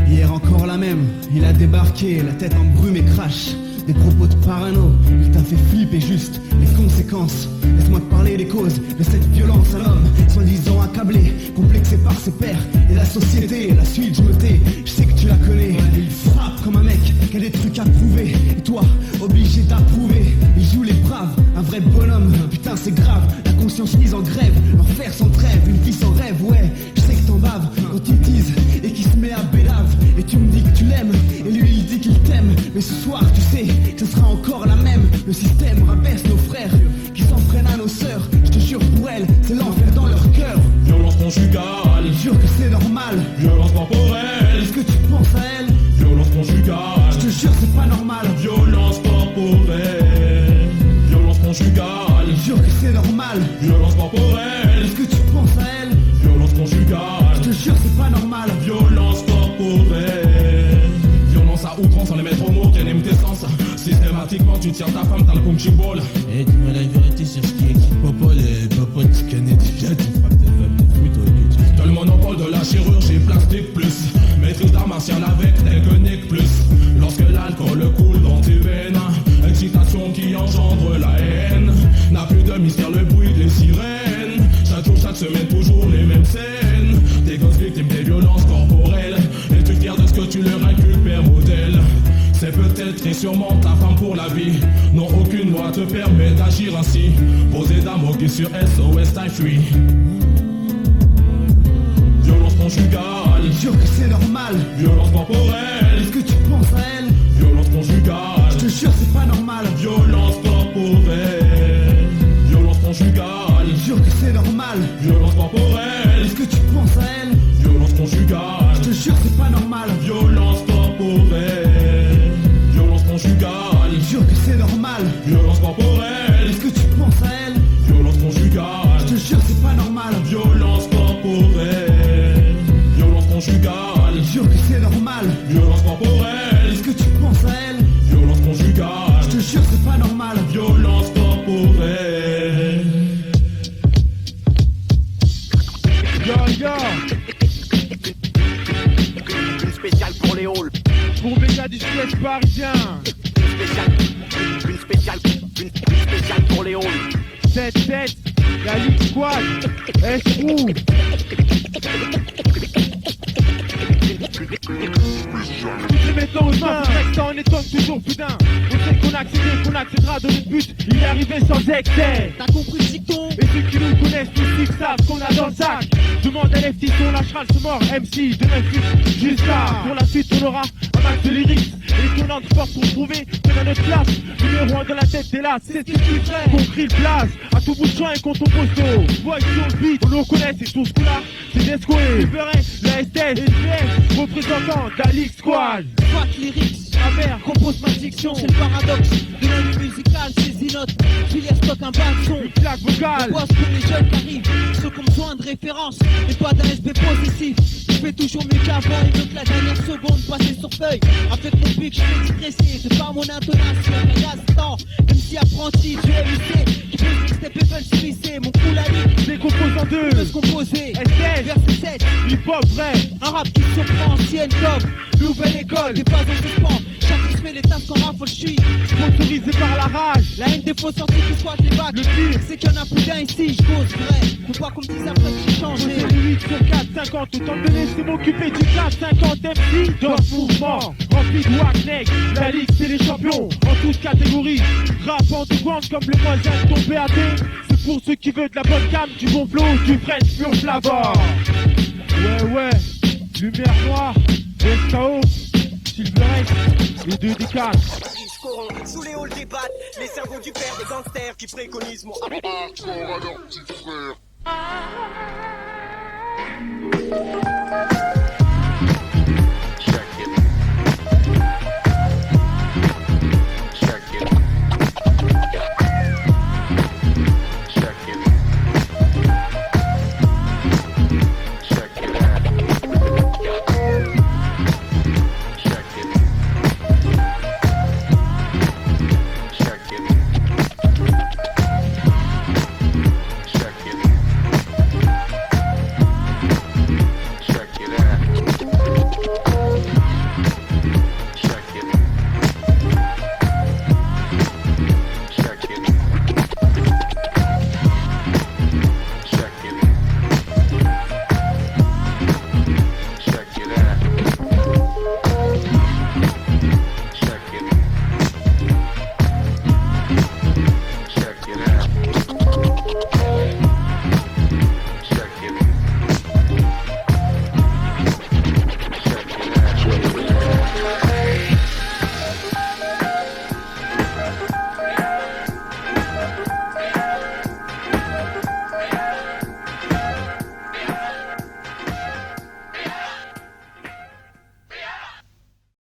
Hier encore la même, il a débarqué, la tête en brume et crash. Des propos de parano, il t'a fait flipper juste. Les conséquences, laisse-moi te parler des causes de cette violence à l'homme, soi-disant accablé, complexé par ses pairs et la société. La suite, je me tais, je sais que tu la connais. Il frappe comme un mec qui a des trucs à prouver, et toi, obligé d'approuver. Il joue les braves, un vrai bonhomme, putain c'est grave. La conscience mise en grève, l'enfer sans trêve, une vie sans rêve, ouais. Je sais que t'en baves, quand il tease et qui se met à bélave. Et tu me dis que tu l'aimes, et lui il dit qu'il t'aime. Mais ce soir, tu sais, ce sera encore la même. Le système rabaisse nos frères qui s'enfreignent à nos sœurs. Je te jure pour elles, c'est l'enfer dans leur cœur. Violence conjugale, je jure que c'est normal. Violence corporelle, est-ce que tu penses à elle? Violence conjugale, je te jure c'est pas normal. Violence corporelle, violence conjugale, je jure que c'est normal. Violence corporelle, est-ce que tu penses à elle? Violence conjugale, je te jure c'est pas normal. Violence corporelle, violence à outrance sans les mettre au mot, qu'elle aime tes sens. Systématiquement tu tires ta femme, t'as le punching ball. Et dis-moi la vérité sur ce qui est Popol et Popol, tu connais déjà, tu frappes tes femmes des fruits, toi que tu... T'as le monopole de la chirurgie plastique plus maîtrise d'art martial avec technique plus. Lorsque l'alcool coule dans tes veines, excitation qui engendre la haine. N'a plus de mystère le bruit des sirènes. Chaque jour, chaque semaine, toujours les mêmes scènes. Des gosses victimes des violences corporelles. Et tu fiers de ce que tu leur inculques, père modèle. C'est peut-être et sûrement ta femme pour la vie. Non, aucune loi te permet d'agir ainsi. Poser d'amoguer sur SOS Time 3. Violence conjugale, jure que c'est normal. Violence corporelle, est-ce que tu penses à elle? Violence conjugale, je te jure c'est pas normal. Violence corporelle, violence conjugale, jure que c'est normal. Violence corporelle, est-ce que tu penses à elle? Violence conjugale, je te jure c'est pas normal. Violence corporelle, violence conjugale, jure que c'est normal. Violence corporelle, est-ce que tu penses à elle? Violence conjugale, je te jure c'est pas normal. Violence corporelle, violence conjugale, jure que c'est normal. Violence corporelle, est-ce que tu penses à elle? Violence conjugale, je te jure c'est pas normal. Violence corporelle. Yo yo, une spéciale pour les halls. pour mes gars du Sud-Est parisien. Une spéciale pour les halls. 7-7, la Ligue Squad, S-Roux. Toutes les mettons aux mains, ça en étonne toujours putain. On sait qu'on a accédé, qu'on accédera de notre but. Il est arrivé sans excès. T'as compris le dicton? Et ceux qui nous connaissent tous ils savent qu'on a dans le sac. Demande à l'FT si on lâchera le mort MC de Memphis jusqu'à. Pour la suite on aura un max de lyrics. Étonnante force pour trouver qu'on a notre place. Numéro 1 dans la tête, t'es là, c'est ce qui fait qu'on crie le place. À tout bout de champ et qu'on tombe posto. Boy sur le beat, on le connaît, c'est tout ce coup là. C'est Desco et Libéré, la STS, SVS, représentant de la Ligue Squad. Pas de lyrics, amer, compose ma diction. C'est le paradoxe de la vie musicale, c'est Zinote. Filière stock un bas de son. Une claque vocale. On voit ce pour les jeunes qui arrivent, ceux qui ont besoin de référence, et pas d'un SP positif. Je fais toujours mieux qu'avant et mieux que la dernière seconde passée sur feuille. Avec mon pic, je fais expresser, c'est pas mon intonation. Gaston, MC apprenti du MIC, qui peut step et veulent s'immiscer. Mon coup la ligne, je les compose en deux. Peut se composer, STS, verset 7, hip-hop vrai. Un rap qui surprend, ancienne comme nouvelle école. Des pas en suspens, chacun se met les tasses qu'en raffole, je suis sponsorisé par la rage. La haine des faux sorties qui squattent les bacs. Le pire, c'est qu'il y en a plus d'un ici, je cause vrai. Faut pas qu'on me dise après que j'ai changé. C'est 8 sur 4, 50, autant de laisser m'occuper du 4-50 MC dans ce mouvement. Rempli de wackneck, la ligue c'est les champions en toutes catégories. Rap en tout coin comme le voisin de ton PAT. C'est pour ceux qui veulent de la bonne cam, du bon flow, du French pur flavor. Ouais, lumière noire, SKO, Silverest, les 2 des 4. Sous les halls débattent les cerveaux du père des gangsters qui préconisent mon alors petit frère.